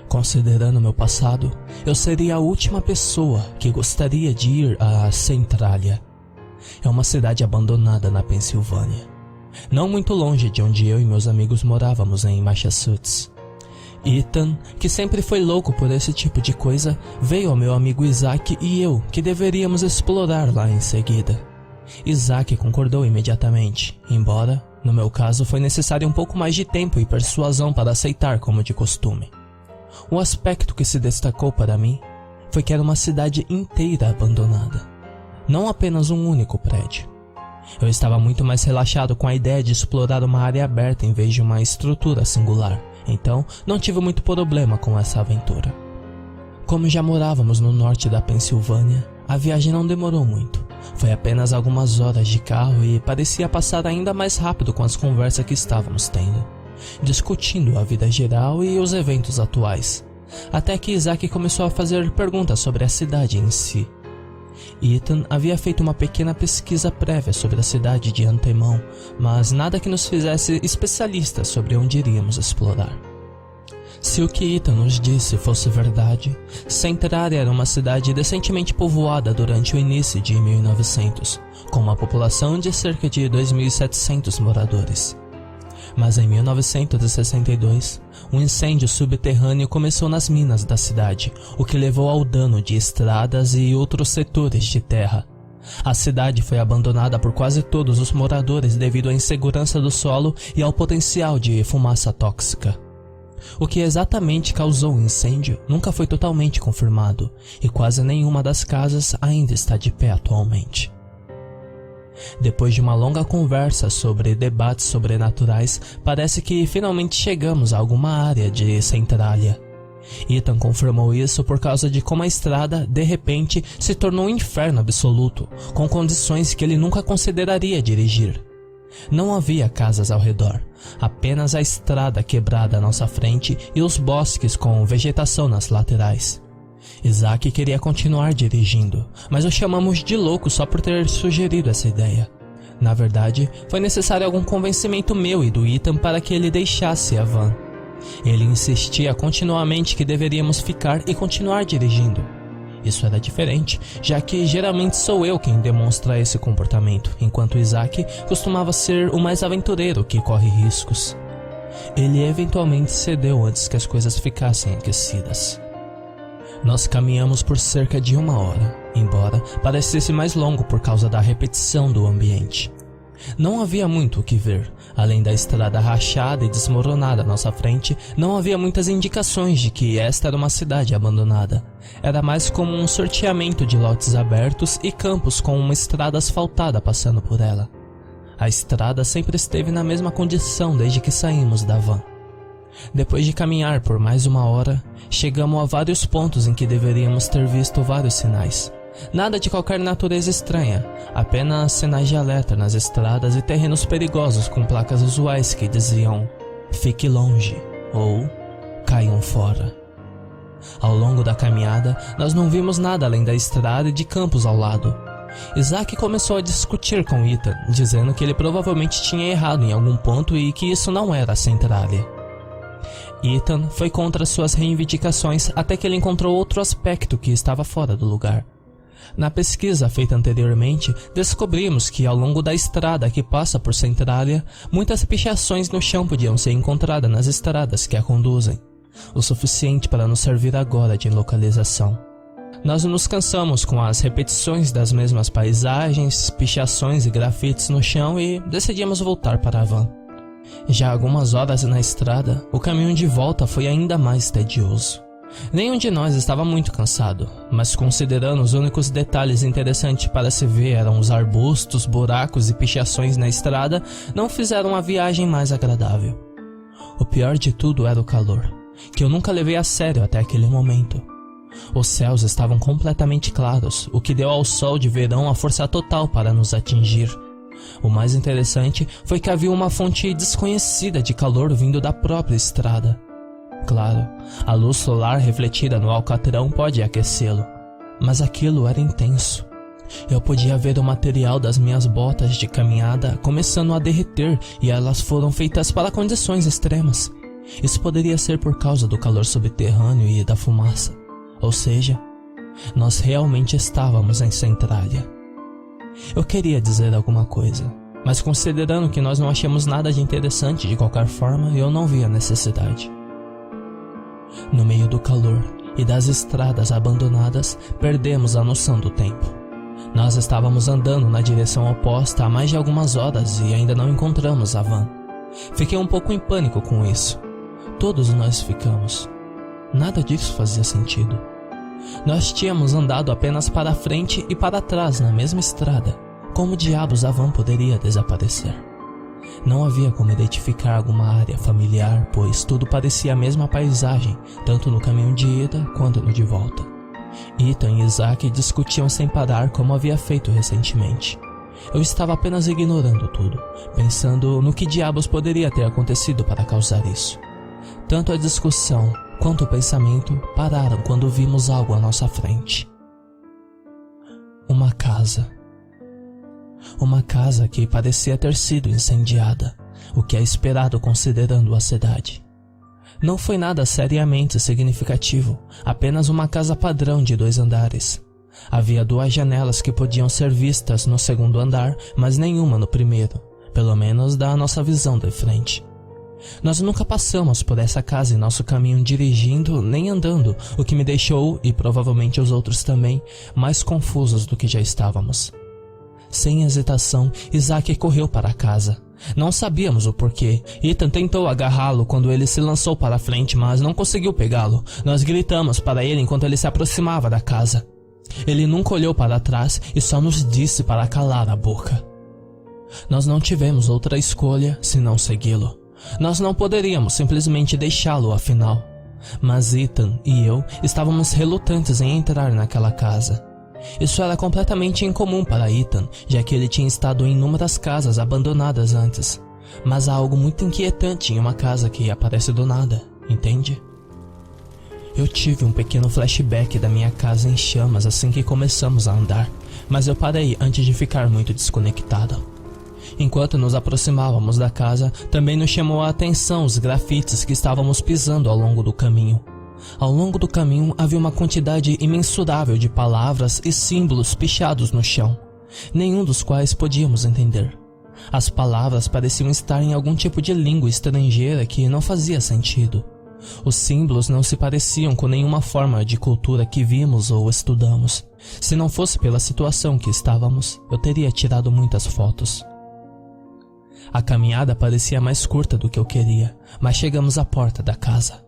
Considerando meu passado, eu seria a última pessoa que gostaria de ir a Centralia. É uma cidade abandonada na Pensilvânia, não muito longe de onde eu e meus amigos morávamos em Massachusetts. Ethan, que sempre foi louco por esse tipo de coisa, veio ao meu amigo Isaac e eu, que deveríamos explorar lá em seguida. Isaac concordou imediatamente, embora, no meu caso, foi necessário um pouco mais de tempo e persuasão para aceitar como de costume. O aspecto que se destacou para mim foi que era uma cidade inteira abandonada, não apenas um único prédio. Eu estava muito mais relaxado com a ideia de explorar uma área aberta em vez de uma estrutura singular, então não tive muito problema com essa aventura. Como já morávamos no norte da Pensilvânia, a viagem não demorou muito. Foi apenas algumas horas de carro e parecia passar ainda mais rápido com as conversas que estávamos tendo, discutindo a vida geral e os eventos atuais, até que Isaac começou a fazer perguntas sobre a cidade em si. Ethan havia feito uma pequena pesquisa prévia sobre a cidade de antemão, mas nada que nos fizesse especialistas sobre onde iríamos explorar. Se o que Ethan nos disse fosse verdade, Centralia era uma cidade decentemente povoada durante o início de 1900, com uma população de cerca de 2.700 moradores. Mas em 1962, um incêndio subterrâneo começou nas minas da cidade, o que levou ao dano de estradas e outros setores de terra. A cidade foi abandonada por quase todos os moradores devido à insegurança do solo e ao potencial de fumaça tóxica. O que exatamente causou o incêndio nunca foi totalmente confirmado, e quase nenhuma das casas ainda está de pé atualmente. Depois de uma longa conversa sobre debates sobrenaturais, parece que finalmente chegamos a alguma área de Centralia. Ethan confirmou isso por causa de como a estrada, de repente, se tornou um inferno absoluto, com condições que ele nunca consideraria dirigir. Não havia casas ao redor, apenas a estrada quebrada à nossa frente e os bosques com vegetação nas laterais. Isaac queria continuar dirigindo, mas o chamamos de louco só por ter sugerido essa ideia. Na verdade, foi necessário algum convencimento meu e do Ethan para que ele deixasse a van. Ele insistia continuamente que deveríamos ficar e continuar dirigindo. Isso era diferente, já que geralmente sou eu quem demonstra esse comportamento, enquanto Isaac costumava ser o mais aventureiro que corre riscos. Ele eventualmente cedeu antes que as coisas ficassem aquecidas. Nós caminhamos por cerca de 1 hora, embora parecesse mais longo por causa da repetição do ambiente. Não havia muito o que ver. Além da estrada rachada e desmoronada à nossa frente, não havia muitas indicações de que esta era uma cidade abandonada. Era mais como um sorteamento de lotes abertos e campos com uma estrada asfaltada passando por ela. A estrada sempre esteve na mesma condição desde que saímos da van. Depois de caminhar por mais 1 hora, chegamos a vários pontos em que deveríamos ter visto vários sinais. Nada de qualquer natureza estranha, apenas sinais de alerta nas estradas e terrenos perigosos com placas usuais que diziam "Fique longe" ou "Caiam fora". Ao longo da caminhada, nós não vimos nada além da estrada e de campos ao lado. Isaac começou a discutir com Ethan, dizendo que ele provavelmente tinha errado em algum ponto e que isso não era a Centralia. Ethan foi contra suas reivindicações até que ele encontrou outro aspecto que estava fora do lugar. Na pesquisa feita anteriormente, descobrimos que ao longo da estrada que passa por Centralia, muitas pichações no chão podiam ser encontradas nas estradas que a conduzem, o suficiente para nos servir agora de localização. Nós nos cansamos com as repetições das mesmas paisagens, pichações e grafites no chão e decidimos voltar para a van. Já algumas horas na estrada, o caminho de volta foi ainda mais tedioso. Nenhum de nós estava muito cansado, mas considerando os únicos detalhes interessantes para se ver eram os arbustos, buracos e pichações na estrada, não fizeram a viagem mais agradável. O pior de tudo era o calor, que eu nunca levei a sério até aquele momento. Os céus estavam completamente claros, o que deu ao sol de verão a força total para nos atingir. O mais interessante foi que havia uma fonte desconhecida de calor vindo da própria estrada. Claro, a luz solar refletida no alcatrão pode aquecê-lo, mas aquilo era intenso. Eu podia ver o material das minhas botas de caminhada começando a derreter e elas foram feitas para condições extremas. Isso poderia ser por causa do calor subterrâneo e da fumaça. Ou seja, nós realmente estávamos em Centralia. Eu queria dizer alguma coisa, mas considerando que nós não achamos nada de interessante de qualquer forma, eu não vi a necessidade. No meio do calor e das estradas abandonadas, perdemos a noção do tempo. Nós estávamos andando na direção oposta há mais de algumas horas e ainda não encontramos a van. Fiquei um pouco em pânico com isso. Todos nós ficamos. Nada disso fazia sentido. Nós tínhamos andado apenas para frente e para trás na mesma estrada. Como diabos a van poderia desaparecer? Não havia como identificar alguma área familiar, pois tudo parecia a mesma paisagem, tanto no caminho de ida quanto no de volta. Ethan e Isaac discutiam sem parar como havia feito recentemente. Eu estava apenas ignorando tudo, pensando no que diabos poderia ter acontecido para causar isso. Tanto a discussão quanto o pensamento pararam quando vimos algo à nossa frente. Uma casa. Uma casa que parecia ter sido incendiada, o que é esperado considerando a cidade. Não foi nada seriamente significativo, apenas uma casa padrão de 2 andares. Havia 2 janelas que podiam ser vistas no segundo andar, mas nenhuma no primeiro, pelo menos da nossa visão de frente. Nós nunca passamos por essa casa em nosso caminho dirigindo nem andando, o que me deixou, e provavelmente os outros também, mais confusos do que já estávamos. Sem hesitação, Isaac correu para a casa. Não sabíamos o porquê. Ethan tentou agarrá-lo quando ele se lançou para a frente, mas não conseguiu pegá-lo. Nós gritamos para ele enquanto ele se aproximava da casa. Ele nunca olhou para trás e só nos disse para calar a boca. Nós não tivemos outra escolha senão segui-lo. Nós não poderíamos simplesmente deixá-lo afinal. Mas Ethan e eu estávamos relutantes em entrar naquela casa. Isso era completamente incomum para Ethan, já que ele tinha estado em inúmeras casas abandonadas antes. Mas há algo muito inquietante em uma casa que aparece do nada, entende? Eu tive um pequeno flashback da minha casa em chamas assim que começamos a andar, mas eu parei antes de ficar muito desconectado. Enquanto nos aproximávamos da casa, também nos chamou a atenção os grafites que estávamos pisando ao longo do caminho. Ao longo do caminho havia uma quantidade imensurável de palavras e símbolos pichados no chão, nenhum dos quais podíamos entender. As palavras pareciam estar em algum tipo de língua estrangeira que não fazia sentido. Os símbolos não se pareciam com nenhuma forma de cultura que vimos ou estudamos. Se não fosse pela situação que estávamos, eu teria tirado muitas fotos. A caminhada parecia mais curta do que eu queria, mas chegamos à porta da casa.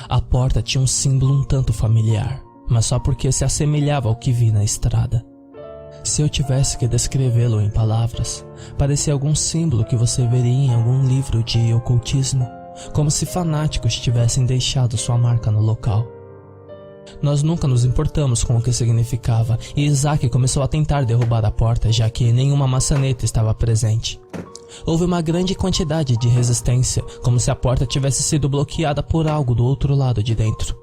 A porta tinha um símbolo um tanto familiar, mas só porque se assemelhava ao que vi na estrada. Se eu tivesse que descrevê-lo em palavras, parecia algum símbolo que você veria em algum livro de ocultismo, como se fanáticos tivessem deixado sua marca no local. Nós nunca nos importamos com o que significava, e Isaac começou a tentar derrubar a porta, já que nenhuma maçaneta estava presente. Houve uma grande quantidade de resistência, como se a porta tivesse sido bloqueada por algo do outro lado de dentro.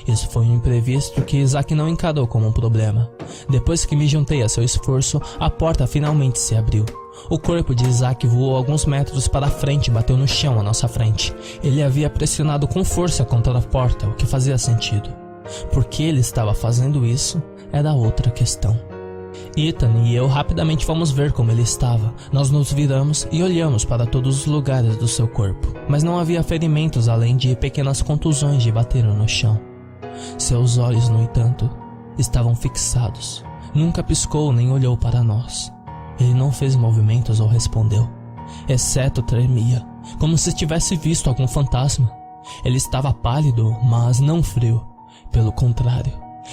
Isso foi um imprevisto que Isaac não encarou como um problema. Depois que me juntei a seu esforço, a porta finalmente se abriu. O corpo de Isaac voou alguns metros para frente e bateu no chão à nossa frente. Ele havia pressionado com força contra a porta, o que fazia sentido. Por que ele estava fazendo isso era outra questão. Ethan e eu rapidamente fomos ver como ele estava. Nós nos viramos e olhamos para todos os lugares do seu corpo, mas não havia ferimentos além de pequenas contusões de bateram no chão. Seus olhos, no entanto, estavam fixados. Nunca piscou nem olhou para nós. Ele não fez movimentos ou respondeu, exceto tremia, como se tivesse visto algum fantasma. Ele estava pálido, mas não frio. Pelo contrário,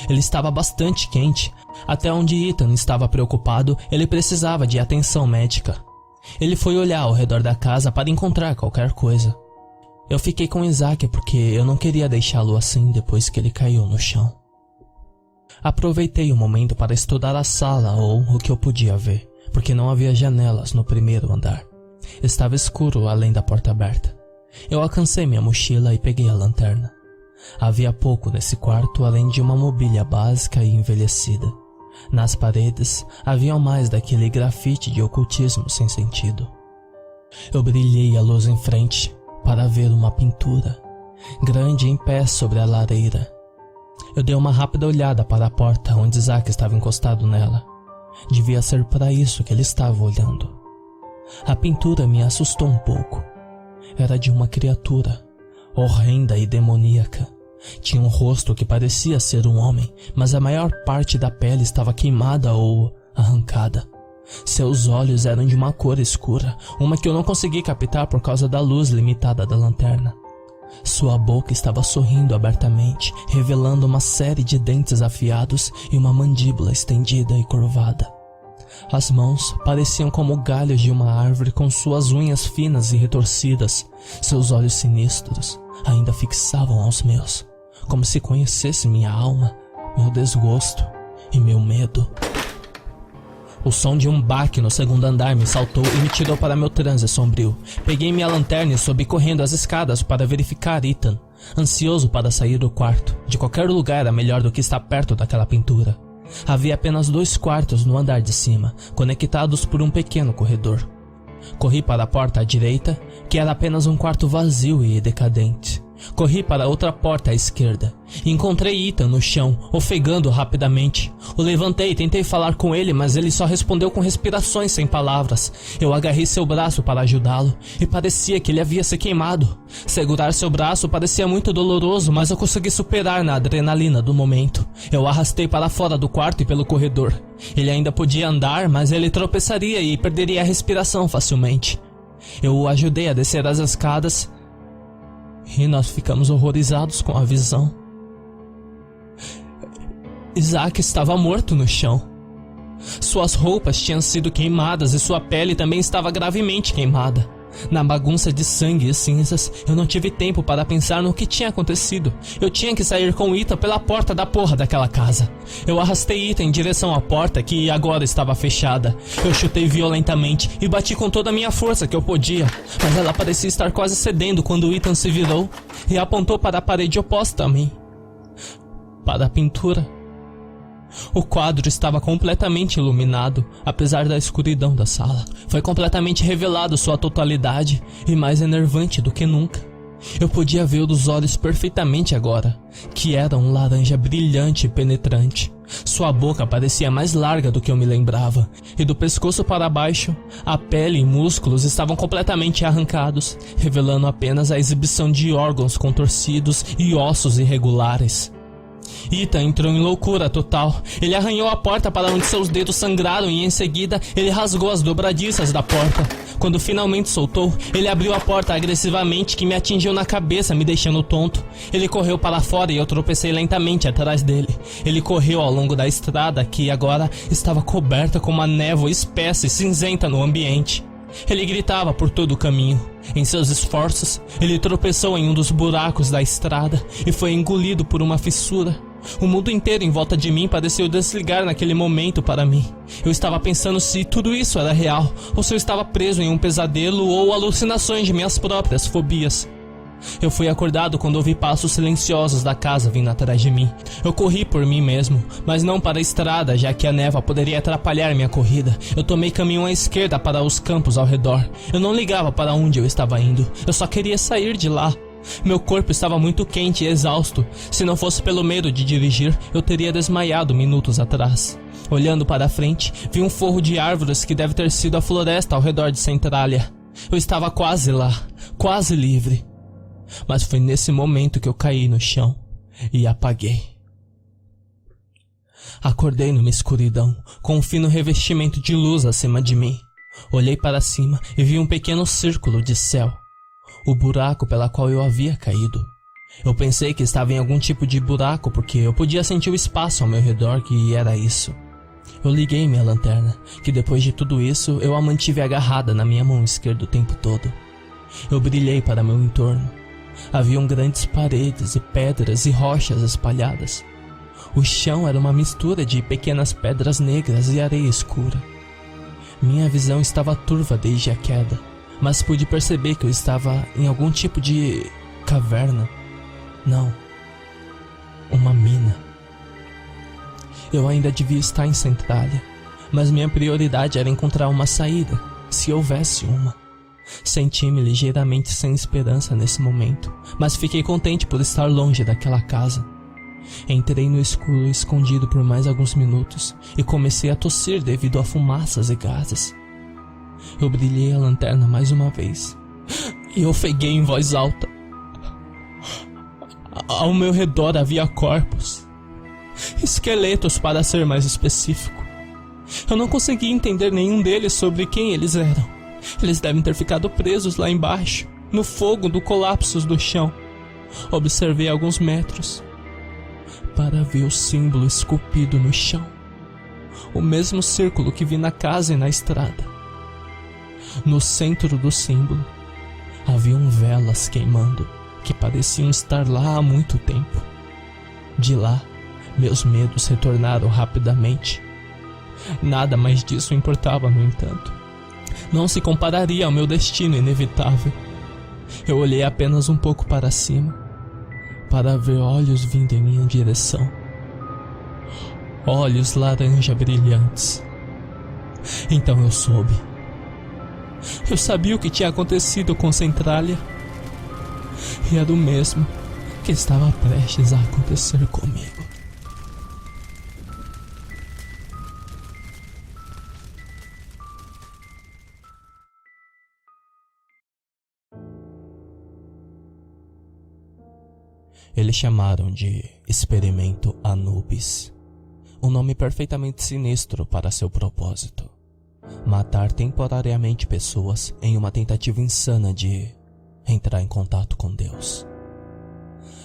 ele estava bastante quente. Até onde Ethan estava preocupado, ele precisava de atenção médica. Ele foi olhar ao redor da casa para encontrar qualquer coisa. Eu fiquei com Isaac porque eu não queria deixá-lo assim depois que ele caiu no chão. Aproveitei o momento para estudar a sala ou o que eu podia ver, porque não havia janelas no primeiro andar. Estava escuro além da porta aberta. Eu alcancei minha mochila e peguei a lanterna. Havia pouco nesse quarto além de uma mobília básica e envelhecida. Nas paredes havia mais daquele grafite de ocultismo sem sentido. Eu brilhei a luz em frente para ver uma pintura, grande em pé sobre a lareira. Eu dei uma rápida olhada para a porta onde Isaac estava encostado nela. Devia ser para isso que ele estava olhando. A pintura me assustou um pouco. Era de uma criatura, horrenda e demoníaca. Tinha um rosto que parecia ser um homem, mas a maior parte da pele estava queimada ou arrancada. Seus olhos eram de uma cor escura, uma que eu não consegui captar por causa da luz limitada da lanterna. Sua boca estava sorrindo abertamente, revelando uma série de dentes afiados e uma mandíbula estendida e curvada. As mãos pareciam como galhos de uma árvore com suas unhas finas e retorcidas. Seus olhos sinistros ainda fixavam aos meus, como se conhecesse minha alma, meu desgosto e meu medo. O som de um baque no segundo andar me saltou e me tirou para meu transe sombrio. Peguei minha lanterna e subi correndo as escadas para verificar Ethan, ansioso para sair do quarto. De qualquer lugar era melhor do que estar perto daquela pintura. Havia apenas 2 quartos no andar de cima, conectados por um pequeno corredor. Corri para a porta à direita, que era apenas um quarto vazio e decadente. Corri para outra porta à esquerda e encontrei Ethan no chão, ofegando rapidamente. O levantei e tentei falar com ele, mas ele só respondeu com respirações sem palavras. Eu agarrei seu braço para ajudá-lo e parecia que ele havia se queimado. Segurar seu braço parecia muito doloroso, mas eu consegui superar na adrenalina do momento. Eu o arrastei para fora do quarto e pelo corredor. Ele ainda podia andar, mas ele tropeçaria e perderia a respiração facilmente. Eu o ajudei a descer as escadas e nós ficamos horrorizados com a visão. Isaac estava morto no chão. Suas roupas tinham sido queimadas e sua pele também estava gravemente queimada. Na bagunça de sangue e cinzas, eu não tive tempo para pensar no que tinha acontecido. Eu tinha que sair com Ethan pela porta da porra daquela casa. Eu arrastei Ethan em direção à porta, que agora estava fechada. Eu chutei violentamente e bati com toda a minha força que eu podia, mas ela parecia estar quase cedendo quando Ethan se virou e apontou para a parede oposta a mim, para a pintura. O quadro estava completamente iluminado, apesar da escuridão da sala. Foi completamente revelado sua totalidade e mais enervante do que nunca. Eu podia ver os olhos perfeitamente agora, que eram um laranja brilhante e penetrante. Sua boca parecia mais larga do que eu me lembrava, e do pescoço para baixo, a pele e músculos estavam completamente arrancados, revelando apenas a exibição de órgãos contorcidos e ossos irregulares. Ethan entrou em loucura total. Ele arranhou a porta para onde seus dedos sangraram e em seguida ele rasgou as dobradiças da porta. Quando finalmente soltou, ele abriu a porta agressivamente, que me atingiu na cabeça, me deixando tonto. Ele correu para fora e eu tropecei lentamente atrás dele. Ele correu ao longo da estrada, que agora estava coberta com uma névoa espessa e cinzenta no ambiente. Ele gritava por todo o caminho. Em seus esforços, ele tropeçou em um dos buracos da estrada e foi engolido por uma fissura. O mundo inteiro em volta de mim pareceu desligar naquele momento para mim. Eu estava pensando se tudo isso era real, ou se eu estava preso em um pesadelo ou alucinações de minhas próprias fobias. Eu fui acordado quando ouvi passos silenciosos da casa vindo atrás de mim. Eu corri por mim mesmo, mas não para a estrada, já que a névoa poderia atrapalhar minha corrida. Eu tomei caminho à esquerda para os campos ao redor. Eu não ligava para onde eu estava indo, eu só queria sair de lá. Meu corpo estava muito quente e exausto. Se não fosse pelo medo de dirigir, eu teria desmaiado minutos atrás. Olhando para a frente, vi um forro de árvores que deve ter sido a floresta ao redor de Centralia. Eu estava quase lá, quase livre. Mas foi nesse momento que eu caí no chão e apaguei. Acordei numa escuridão, com um fino revestimento de luz acima de mim. Olhei para cima e vi um pequeno círculo de céu, o buraco pela qual eu havia caído. Eu pensei que estava em algum tipo de buraco porque eu podia sentir o espaço ao meu redor, que era isso. Eu liguei minha lanterna, que depois de tudo isso eu a mantive agarrada na minha mão esquerda o tempo todo. Eu brilhei para meu entorno. Haviam grandes paredes e pedras e rochas espalhadas. O chão era uma mistura de pequenas pedras negras e areia escura. Minha visão estava turva desde a queda, mas pude perceber que eu estava em algum tipo de caverna. Não, uma mina. Eu ainda devia estar em Centralia, mas minha prioridade era encontrar uma saída, se houvesse uma. Senti-me ligeiramente sem esperança nesse momento, mas fiquei contente por estar longe daquela casa. Entrei no escuro escondido por mais alguns minutos e comecei a tossir devido a fumaças e gases. Eu brilhei a lanterna mais uma vez e ofeguei em voz alta. Ao meu redor havia corpos, esqueletos para ser mais específico. Eu não conseguia entender nenhum deles sobre quem eles eram. Eles devem ter ficado presos lá embaixo, no fogo do colapso do chão. Observei alguns metros para ver o símbolo esculpido no chão. O mesmo círculo que vi na casa e na estrada. No centro do símbolo haviam velas queimando, que pareciam estar lá há muito tempo. De lá, meus medos retornaram rapidamente. Nada mais disso importava, no entanto. Não se compararia ao meu destino inevitável. Eu olhei apenas um pouco para cima, para ver olhos vindo em minha direção. Olhos laranja brilhantes. Então eu soube. Eu sabia o que tinha acontecido com Centralia. E era o mesmo que estava prestes a acontecer comigo. Eles chamaram de Experimento Anubis, um nome perfeitamente sinistro para seu propósito: matar temporariamente pessoas em uma tentativa insana de entrar em contato com Deus.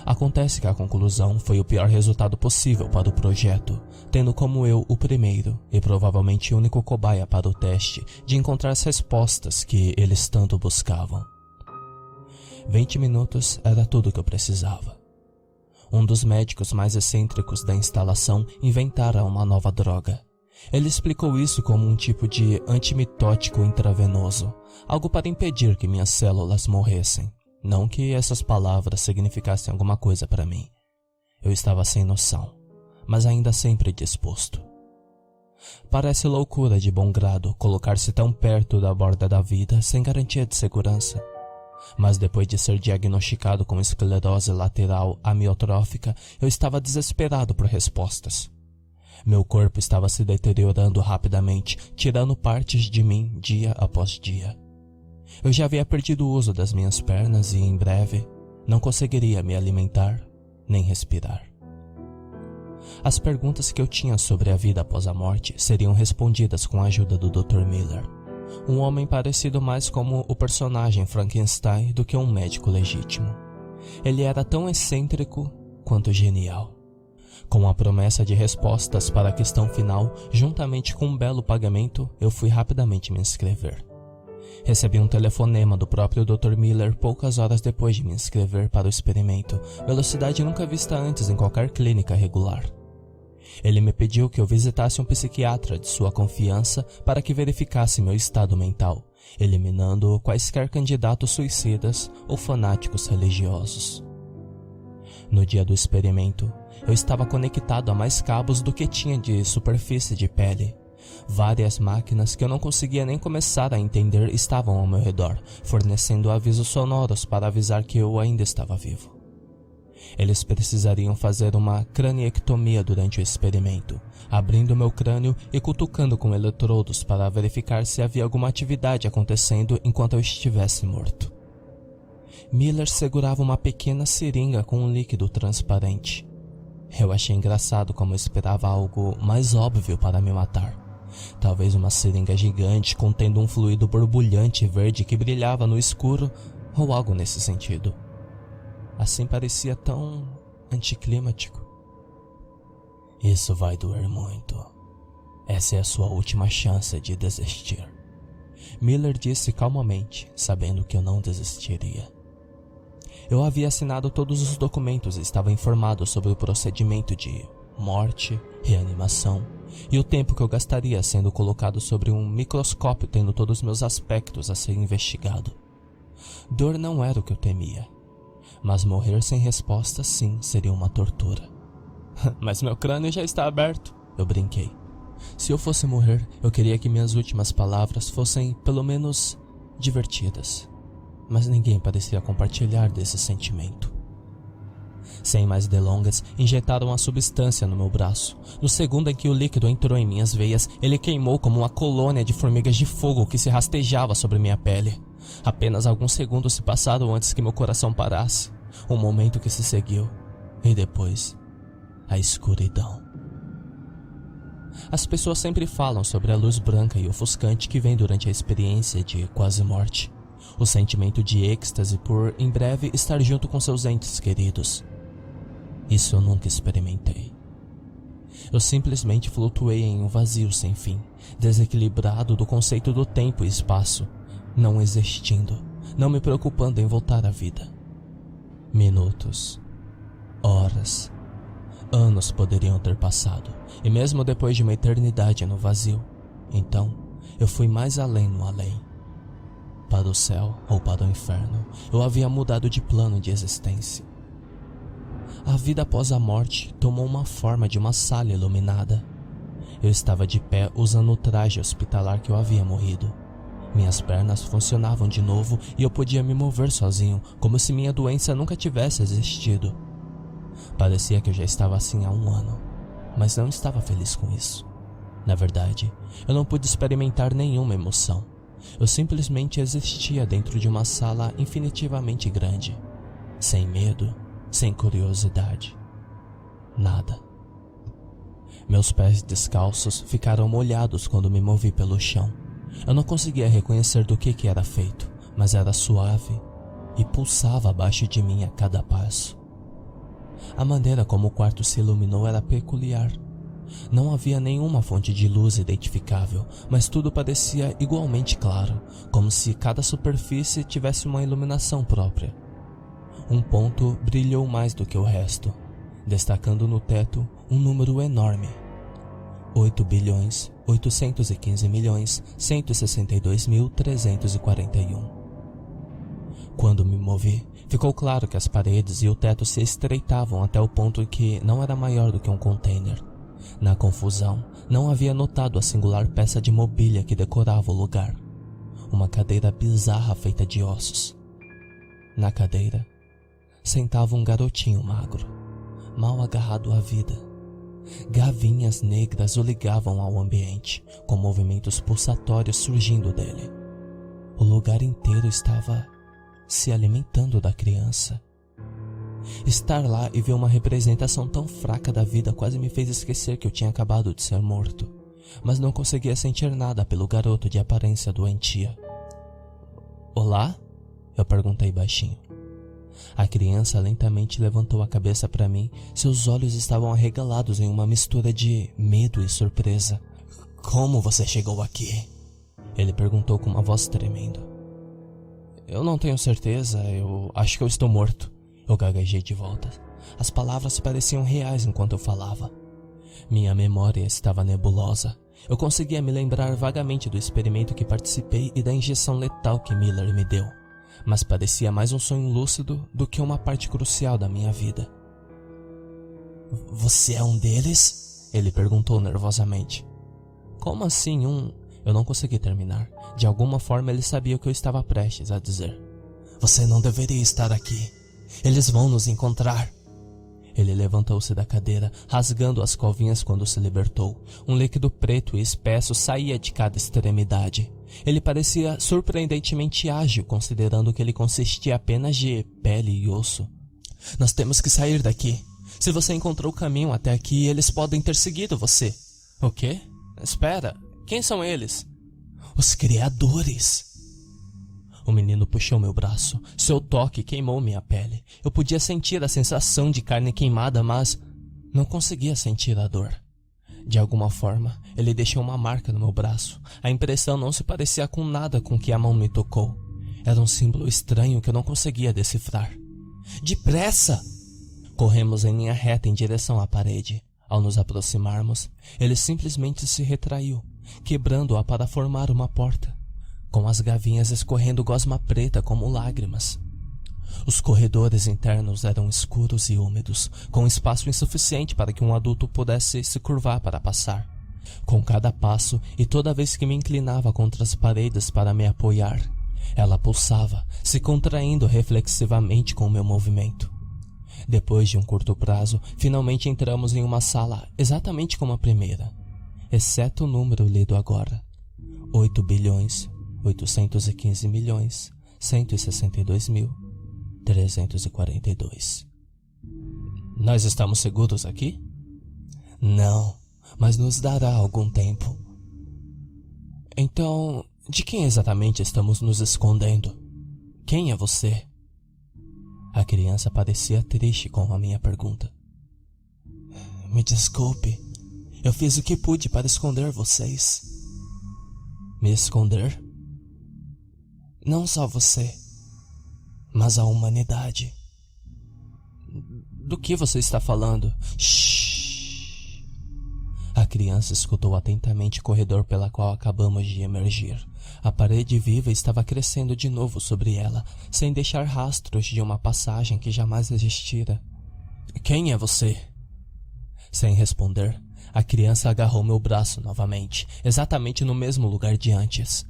Acontece que a conclusão foi o pior resultado possível para o projeto, tendo como eu o primeiro e provavelmente único cobaia para o teste de encontrar as respostas que eles tanto buscavam. 20 minutos era tudo que eu precisava. Um dos médicos mais excêntricos da instalação inventara uma nova droga. Ele explicou isso como um tipo de antimitótico intravenoso, algo para impedir que minhas células morressem. Não que essas palavras significassem alguma coisa para mim. Eu estava sem noção, mas ainda sempre disposto. Parece loucura de bom grado colocar-se tão perto da borda da vida sem garantia de segurança. Mas depois de ser diagnosticado com esclerose lateral amiotrófica, eu estava desesperado por respostas. Meu corpo estava se deteriorando rapidamente, tirando partes de mim dia após dia. Eu já havia perdido o uso das minhas pernas e, em breve, não conseguiria me alimentar nem respirar. As perguntas que eu tinha sobre a vida após a morte seriam respondidas com a ajuda do Dr. Miller, um homem parecido mais como o personagem Frankenstein do que um médico legítimo. Ele era tão excêntrico quanto genial. Com a promessa de respostas para a questão final, juntamente com um belo pagamento, eu fui rapidamente me inscrever. Recebi um telefonema do próprio Dr. Miller poucas horas depois de me inscrever para o experimento, velocidade nunca vista antes em qualquer clínica regular. Ele me pediu que eu visitasse um psiquiatra de sua confiança para que verificasse meu estado mental, eliminando quaisquer candidatos suicidas ou fanáticos religiosos. No dia do experimento, eu estava conectado a mais cabos do que tinha de superfície de pele. Várias máquinas que eu não conseguia nem começar a entender estavam ao meu redor, fornecendo avisos sonoros para avisar que eu ainda estava vivo. Eles precisariam fazer uma craniectomia durante o experimento, abrindo meu crânio e cutucando com eletrodos para verificar se havia alguma atividade acontecendo enquanto eu estivesse morto. Miller segurava uma pequena seringa com um líquido transparente. Eu achei engraçado como eu esperava algo mais óbvio para me matar. Talvez uma seringa gigante contendo um fluido borbulhante verde que brilhava no escuro, ou algo nesse sentido. Assim parecia tão anticlimático. Isso vai doer muito. Essa é a sua última chance de desistir. Miller disse calmamente, sabendo que eu não desistiria. Eu havia assinado todos os documentos e estava informado sobre o procedimento de morte, reanimação e o tempo que eu gastaria sendo colocado sobre um microscópio tendo todos os meus aspectos a ser investigado. Dor não era o que eu temia, mas morrer sem resposta sim seria uma tortura. Mas meu crânio já está aberto, eu brinquei. Se eu fosse morrer, eu queria que minhas últimas palavras fossem, pelo menos, divertidas. Mas ninguém parecia compartilhar desse sentimento. Sem mais delongas, injetaram a substância no meu braço. No segundo em que o líquido entrou em minhas veias, ele queimou como uma colônia de formigas de fogo que se rastejava sobre minha pele. Apenas alguns segundos se passaram antes que meu coração parasse. Um momento que se seguiu. E depois, a escuridão. As pessoas sempre falam sobre a luz branca e ofuscante que vem durante a experiência de quase morte. O sentimento de êxtase por, em breve, estar junto com seus entes queridos. Isso eu nunca experimentei. Eu simplesmente flutuei em um vazio sem fim, desequilibrado do conceito do tempo e espaço, não existindo, não me preocupando em voltar à vida. Minutos, horas, anos poderiam ter passado, e mesmo depois de uma eternidade no vazio, então eu fui mais além no além. Para o céu ou para o inferno, eu havia mudado de plano de existência. A vida após a morte tomou uma forma de uma sala iluminada. Eu estava de pé usando o traje hospitalar que eu havia morrido. Minhas pernas funcionavam de novo e eu podia me mover sozinho, como se minha doença nunca tivesse existido. Parecia que eu já estava assim há 1 ano, mas não estava feliz com isso. Na verdade, eu não pude experimentar nenhuma emoção. Eu simplesmente existia dentro de uma sala infinitivamente grande, sem medo, sem curiosidade, nada. Meus pés descalços ficaram molhados quando me movi pelo chão. Eu não conseguia reconhecer do que era feito, mas era suave e pulsava abaixo de mim a cada passo. A maneira como o quarto se iluminou era peculiar. Não havia nenhuma fonte de luz identificável, mas tudo parecia igualmente claro, como se cada superfície tivesse uma iluminação própria. Um ponto brilhou mais do que o resto, destacando no teto um número enorme: 8.815.162.341. Quando me movi, ficou claro que as paredes e o teto se estreitavam até o ponto em que não era maior do que um container. Na confusão, não havia notado a singular peça de mobília que decorava o lugar. Uma cadeira bizarra feita de ossos. Na cadeira, sentava um garotinho magro, mal agarrado à vida. Gavinhas negras o ligavam ao ambiente, com movimentos pulsatórios surgindo dele. O lugar inteiro estava se alimentando da criança. Estar lá e ver uma representação tão fraca da vida quase me fez esquecer que eu tinha acabado de ser morto, mas não conseguia sentir nada pelo garoto de aparência doentia. "Olá?" eu perguntei baixinho. A criança lentamente levantou a cabeça para mim, seus olhos estavam arregalados em uma mistura de medo e surpresa. "Como você chegou aqui?" ele perguntou com uma voz tremendo. "Eu não tenho certeza, eu acho que eu estou morto." Eu gaguejei de volta. As palavras pareciam reais enquanto eu falava. Minha memória estava nebulosa. Eu conseguia me lembrar vagamente do experimento que participei e da injeção letal que Miller me deu, mas parecia mais um sonho lúcido do que uma parte crucial da minha vida. "Você é um deles?" ele perguntou nervosamente. "Como assim um?" Eu não consegui terminar. De alguma forma ele sabia o que eu estava prestes a dizer. "Você não deveria estar aqui. Eles vão nos encontrar." Ele levantou-se da cadeira, rasgando as covinhas quando se libertou. Um líquido preto e espesso saía de cada extremidade. Ele parecia surpreendentemente ágil, considerando que ele consistia apenas de pele e osso. "Nós temos que sair daqui. Se você encontrou o caminho até aqui, eles podem ter seguido você." "O quê? Espera, quem são eles?" "Os criadores." O menino puxou meu braço. Seu toque queimou minha pele. Eu podia sentir a sensação de carne queimada, mas não conseguia sentir a dor. De alguma forma, ele deixou uma marca no meu braço. A impressão não se parecia com nada com que a mão me tocou. Era um símbolo estranho que eu não conseguia decifrar. "Depressa!" Corremos em linha reta em direção à parede. Ao nos aproximarmos, ele simplesmente se retraiu, quebrando-a para formar uma porta, com as gavinhas escorrendo gosma preta como lágrimas. Os corredores internos eram escuros e úmidos, com espaço insuficiente para que um adulto pudesse se curvar para passar. Com cada passo e toda vez que me inclinava contra as paredes para me apoiar, ela pulsava, se contraindo reflexivamente com o meu movimento. Depois de um curto prazo, finalmente entramos em uma sala exatamente como a primeira, exceto o número lido agora: 8.815.162.342. Nós estamos seguros aqui? Não, mas nos dará algum tempo. Então, de quem exatamente estamos nos escondendo? Quem é você? A criança parecia triste com a minha pergunta. Me desculpe, eu fiz o que pude para esconder vocês. Me esconder? Não só você, mas a humanidade. Do que você está falando? Shhh. A criança escutou atentamente o corredor pela qual acabamos de emergir. A parede viva estava crescendo de novo sobre ela, sem deixar rastros de uma passagem que jamais existira. Quem é você? Sem responder, a criança agarrou meu braço novamente, exatamente no mesmo lugar de antes.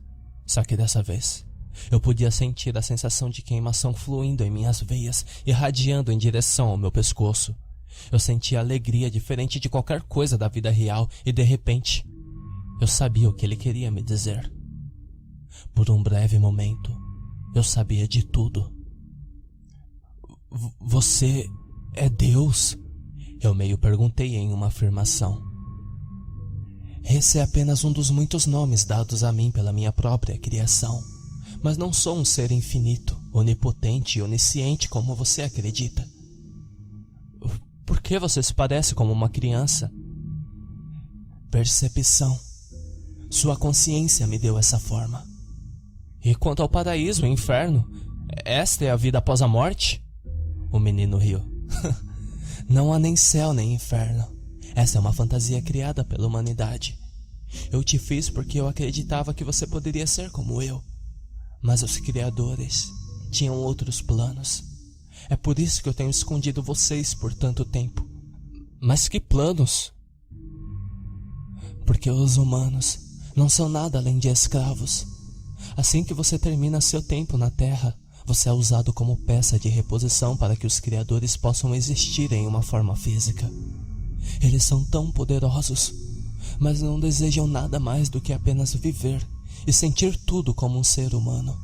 Só que dessa vez, eu podia sentir a sensação de queimação fluindo em minhas veias, irradiando em direção ao meu pescoço. Eu sentia alegria diferente de qualquer coisa da vida real e, de repente, eu sabia o que ele queria me dizer. Por um breve momento, eu sabia de tudo. Você é Deus? Eu meio perguntei em uma afirmação. Esse é apenas um dos muitos nomes dados a mim pela minha própria criação. Mas não sou um ser infinito, onipotente e onisciente como você acredita. Por que você se parece como uma criança? Percepção. Sua consciência me deu essa forma. E quanto ao paraíso e inferno, esta é a vida após a morte? O menino riu. Não há nem céu nem inferno. Essa é uma fantasia criada pela humanidade. Eu te fiz porque eu acreditava que você poderia ser como eu. Mas os criadores tinham outros planos. É por isso que eu tenho escondido vocês por tanto tempo. Mas que planos? Porque os humanos não são nada além de escravos. Assim que você termina seu tempo na Terra, você é usado como peça de reposição para que os criadores possam existir em uma forma física. Eles são tão poderosos, mas não desejam nada mais do que apenas viver e sentir tudo como um ser humano.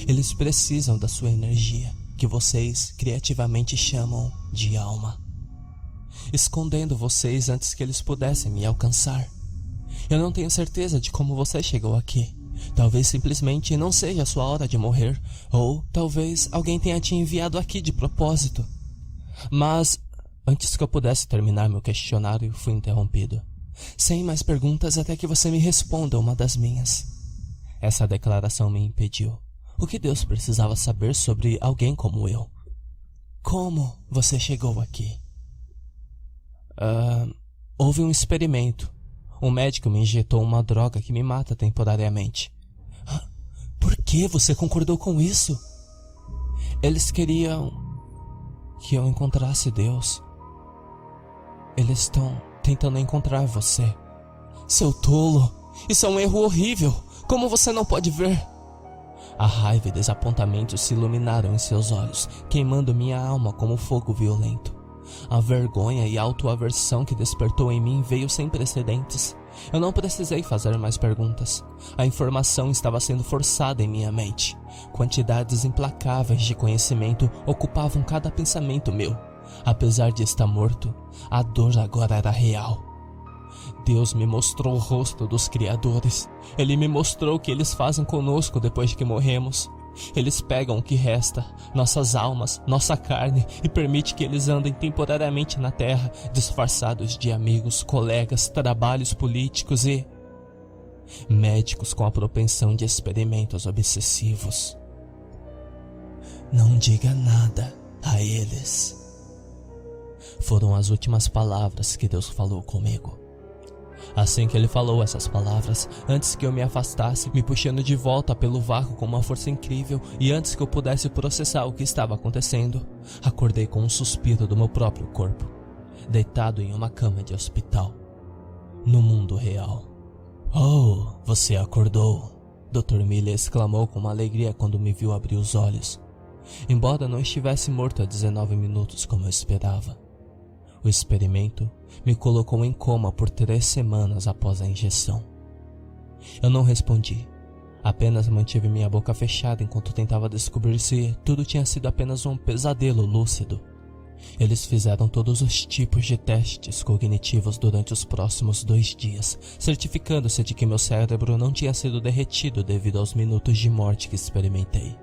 Eles precisam da sua energia, que vocês criativamente chamam de alma, escondendo vocês antes que eles pudessem me alcançar. Eu não tenho certeza de como você chegou aqui. Talvez simplesmente não seja a sua hora de morrer, ou talvez alguém tenha te enviado aqui de propósito. Mas, antes que eu pudesse terminar meu questionário, fui interrompido. Sem mais perguntas até que você me responda uma das minhas. Essa declaração me impediu. O que Deus precisava saber sobre alguém como eu? Como você chegou aqui? Houve um experimento. Um médico me injetou uma droga que me mata temporariamente. Por que você concordou com isso? Eles queriam que eu encontrasse Deus. Eles estão tentando encontrar você. Seu tolo, isso é um erro horrível. Como você não pode ver? A raiva e desapontamento se iluminaram em seus olhos, queimando minha alma como fogo violento. A vergonha e a autoaversão que despertou em mim veio sem precedentes. Eu não precisei fazer mais perguntas. A informação estava sendo forçada em minha mente. Quantidades implacáveis de conhecimento ocupavam cada pensamento meu. Apesar de estar morto, a dor agora era real. Deus me mostrou o rosto dos criadores. Ele me mostrou o que eles fazem conosco depois que morremos. Eles pegam o que resta, nossas almas, nossa carne, e permite que eles andem temporariamente na terra, disfarçados de amigos, colegas, trabalhos políticos e médicos com a propensão de experimentos obsessivos. Não diga nada a eles. foram as últimas palavras que Deus falou comigo. Assim que ele falou essas palavras, antes que eu me afastasse, me puxando de volta pelo vácuo com uma força incrível, e antes que eu pudesse processar o que estava acontecendo, acordei com um suspiro do meu próprio corpo, deitado em uma cama de hospital, no mundo real. "Oh, você acordou!" Dr. Miller exclamou com uma alegria quando me viu abrir os olhos, embora não estivesse morto há 19 minutos como eu esperava. O experimento me colocou em coma por 3 semanas após a injeção. Eu não respondi, apenas mantive minha boca fechada enquanto tentava descobrir se tudo tinha sido apenas um pesadelo lúcido. Eles fizeram todos os tipos de testes cognitivos durante os próximos 2 dias, certificando-se de que meu cérebro não tinha sido derretido devido aos minutos de morte que experimentei.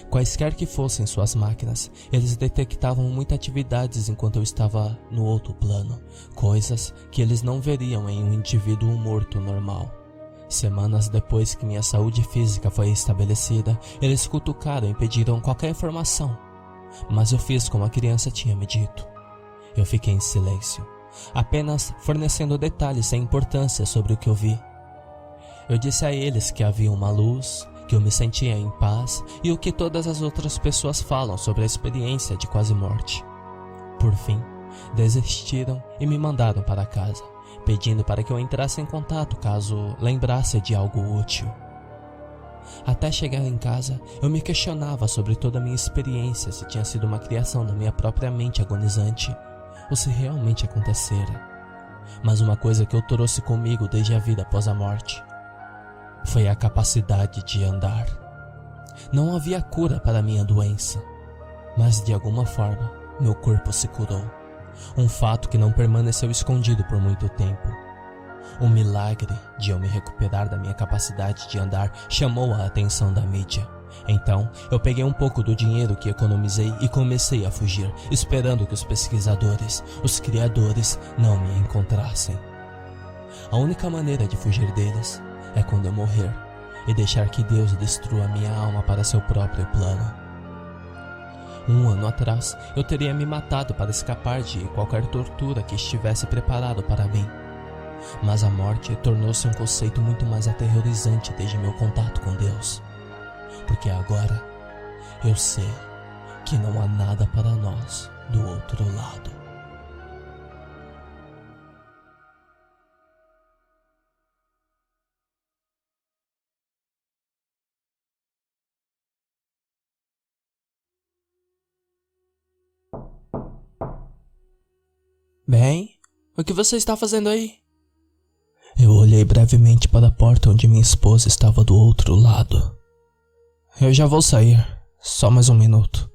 Quaisquer que fossem suas máquinas, eles detectavam muitas atividades enquanto eu estava no outro plano, coisas que eles não veriam em um indivíduo morto normal. Semanas depois que minha saúde física foi estabelecida, eles cutucaram e pediram qualquer informação, mas eu fiz como a criança tinha me dito. Eu fiquei em silêncio, apenas fornecendo detalhes sem importância sobre o que eu vi. Eu disse a eles que havia uma luz, que eu me sentia em paz e o que todas as outras pessoas falam sobre a experiência de quase morte. Por fim, desistiram e me mandaram para casa, pedindo para que eu entrasse em contato caso lembrasse de algo útil. Até chegar em casa, eu me questionava sobre toda a minha experiência, se tinha sido uma criação da minha própria mente agonizante ou se realmente acontecera. Mas uma coisa que eu trouxe comigo desde a vida após a morte foi a capacidade de andar. Não havia cura para minha doença, mas de alguma forma meu corpo se curou. Um fato que não permaneceu escondido por muito tempo. O milagre de eu me recuperar da minha capacidade de andar chamou a atenção da mídia. Então, eu peguei um pouco do dinheiro que economizei e comecei a fugir, esperando que os pesquisadores, os criadores, não me encontrassem. A única maneira de fugir deles é quando eu morrer e deixar que Deus destrua minha alma para seu próprio plano. 1 ano atrás, eu teria me matado para escapar de qualquer tortura que estivesse preparado para mim. Mas a morte tornou-se um conceito muito mais aterrorizante desde meu contato com Deus. Porque agora, eu sei que não há nada para nós do outro lado. Bem, o que você está fazendo aí? Eu olhei brevemente para a porta onde minha esposa estava do outro lado. Eu já vou sair, só mais 1 minuto.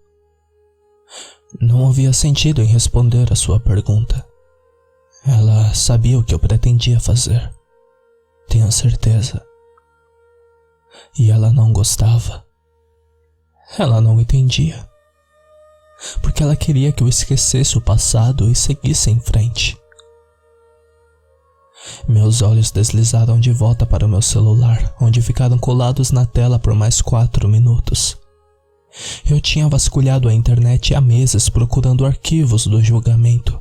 Não havia sentido em responder a sua pergunta. Ela sabia o que eu pretendia fazer. Tenho certeza. E ela não gostava. Ela não entendia. Porque ela queria que eu esquecesse o passado e seguisse em frente. Meus olhos deslizaram de volta para o meu celular, onde ficaram colados na tela por mais 4 minutos. Eu tinha vasculhado a internet há meses procurando arquivos do julgamento,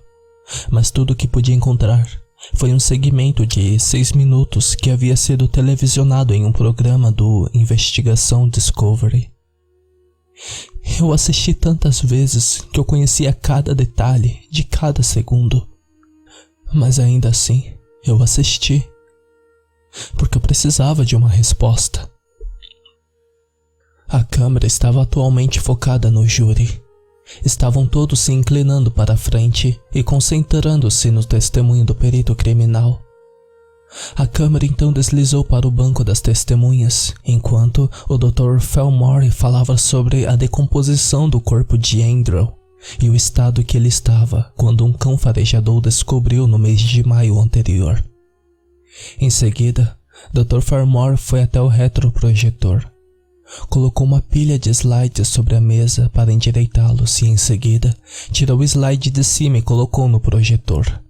mas tudo o que podia encontrar foi um segmento de 6 minutos que havia sido televisionado em um programa do Investigação Discovery. Eu assisti tantas vezes que eu conhecia cada detalhe de cada segundo, mas ainda assim eu assisti, porque eu precisava de uma resposta. A câmera estava atualmente focada no júri. Estavam todos se inclinando para a frente e concentrando-se no testemunho do perito criminal. A câmera então deslizou para o banco das testemunhas, enquanto o Dr. Felmore falava sobre a decomposição do corpo de Andrew e o estado que ele estava quando um cão farejador o descobriu no mês de maio anterior. Em seguida, Dr. Felmore foi até o retroprojetor. Colocou uma pilha de slides sobre a mesa para endireitá-los e, em seguida, tirou o slide de cima e colocou no projetor.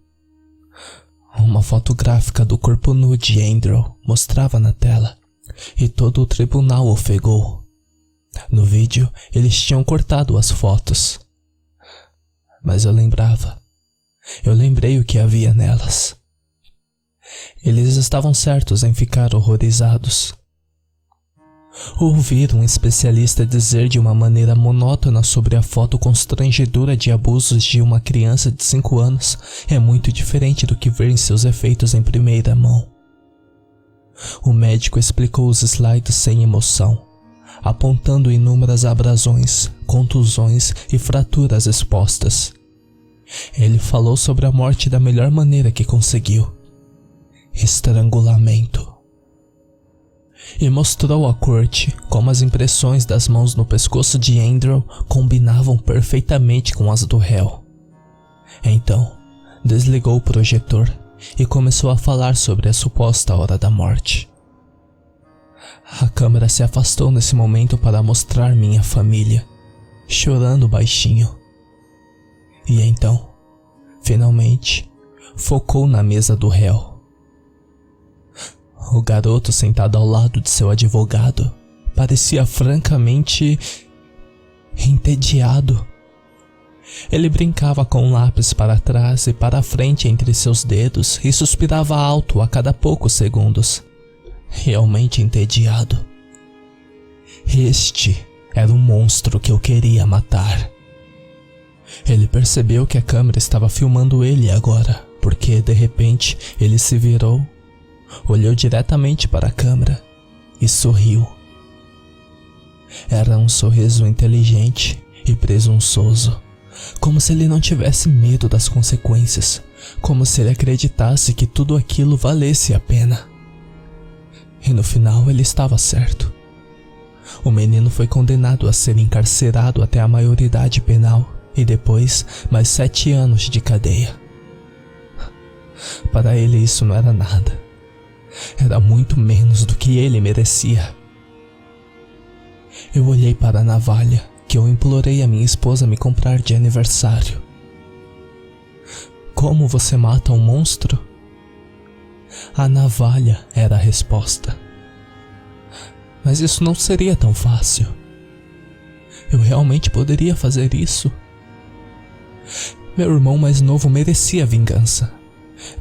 Uma fotográfica do corpo nu de Andrew mostrava na tela, e todo o tribunal ofegou. No vídeo, eles tinham cortado as fotos. Mas eu lembrava eu lembrei o que havia nelas. Eles estavam certos em ficar horrorizados. Ouvir um especialista dizer de uma maneira monótona sobre a foto constrangedora de abusos de uma criança de 5 anos é muito diferente do que ver seus efeitos em primeira mão. O médico explicou os slides sem emoção, apontando inúmeras abrasões, contusões e fraturas expostas. Ele falou sobre a morte da melhor maneira que conseguiu: estrangulamento. E mostrou à corte como as impressões das mãos no pescoço de Andrew combinavam perfeitamente com as do réu. Então, desligou o projetor e começou a falar sobre a suposta hora da morte. A câmera se afastou nesse momento para mostrar minha família, chorando baixinho. E então, finalmente, focou na mesa do réu. O garoto sentado ao lado de seu advogado parecia francamente entediado. Ele brincava com um lápis para trás e para frente entre seus dedos e suspirava alto a cada poucos segundos. Realmente entediado. Este era o monstro que eu queria matar. Ele percebeu que a câmera estava filmando ele agora, porque de repente ele se virou, olhou diretamente para a câmera e sorriu. Era um sorriso inteligente e presunçoso, como se ele não tivesse medo das consequências, como se ele acreditasse que tudo aquilo valesse a pena. E no final ele estava certo. O menino foi condenado a ser encarcerado até a maioridade penal e depois mais 7 anos de cadeia. Para ele isso não era nada. Era muito menos do que ele merecia. Eu olhei para a navalha que eu implorei a minha esposa me comprar de aniversário. Como você mata um monstro? A navalha era a resposta. Mas isso não seria tão fácil. Eu realmente poderia fazer isso? Meu irmão mais novo merecia vingança,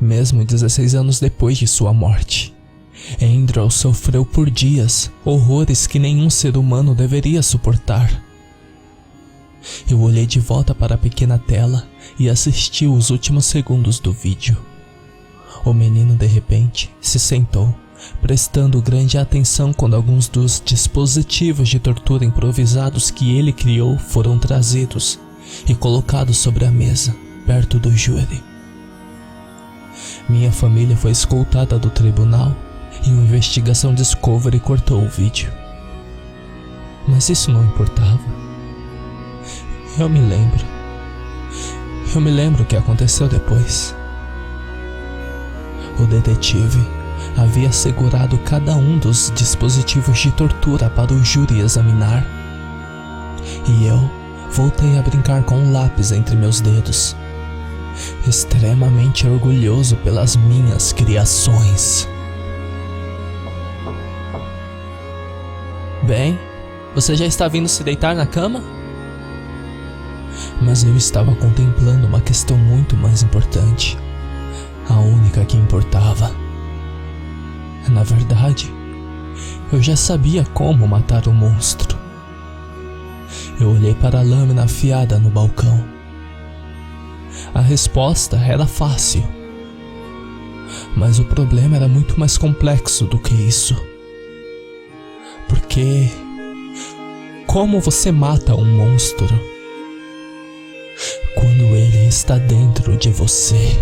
mesmo 16 anos depois de sua morte. Andrew sofreu por dias horrores que nenhum ser humano deveria suportar. Eu olhei de volta para a pequena tela e assisti os últimos segundos do vídeo. O menino de repente se sentou, prestando grande atenção quando alguns dos dispositivos de tortura improvisados que ele criou foram trazidos e colocados sobre a mesa, perto do júri. Minha família foi escoltada do tribunal e uma investigação Discovery cortou o vídeo. Mas isso não importava. Eu me lembro o que aconteceu depois. O detetive havia segurado cada um dos dispositivos de tortura para o júri examinar. E eu voltei a brincar com um lápis entre meus dedos, extremamente orgulhoso pelas minhas criações. Bem, você já está vindo se deitar na cama? Mas eu estava contemplando uma questão muito mais importante, a única que importava. Na verdade, eu já sabia como matar o monstro. Eu olhei para a lâmina afiada no balcão. A resposta era fácil, mas o problema era muito mais complexo do que isso. Porque como você mata um monstro quando ele está dentro de você?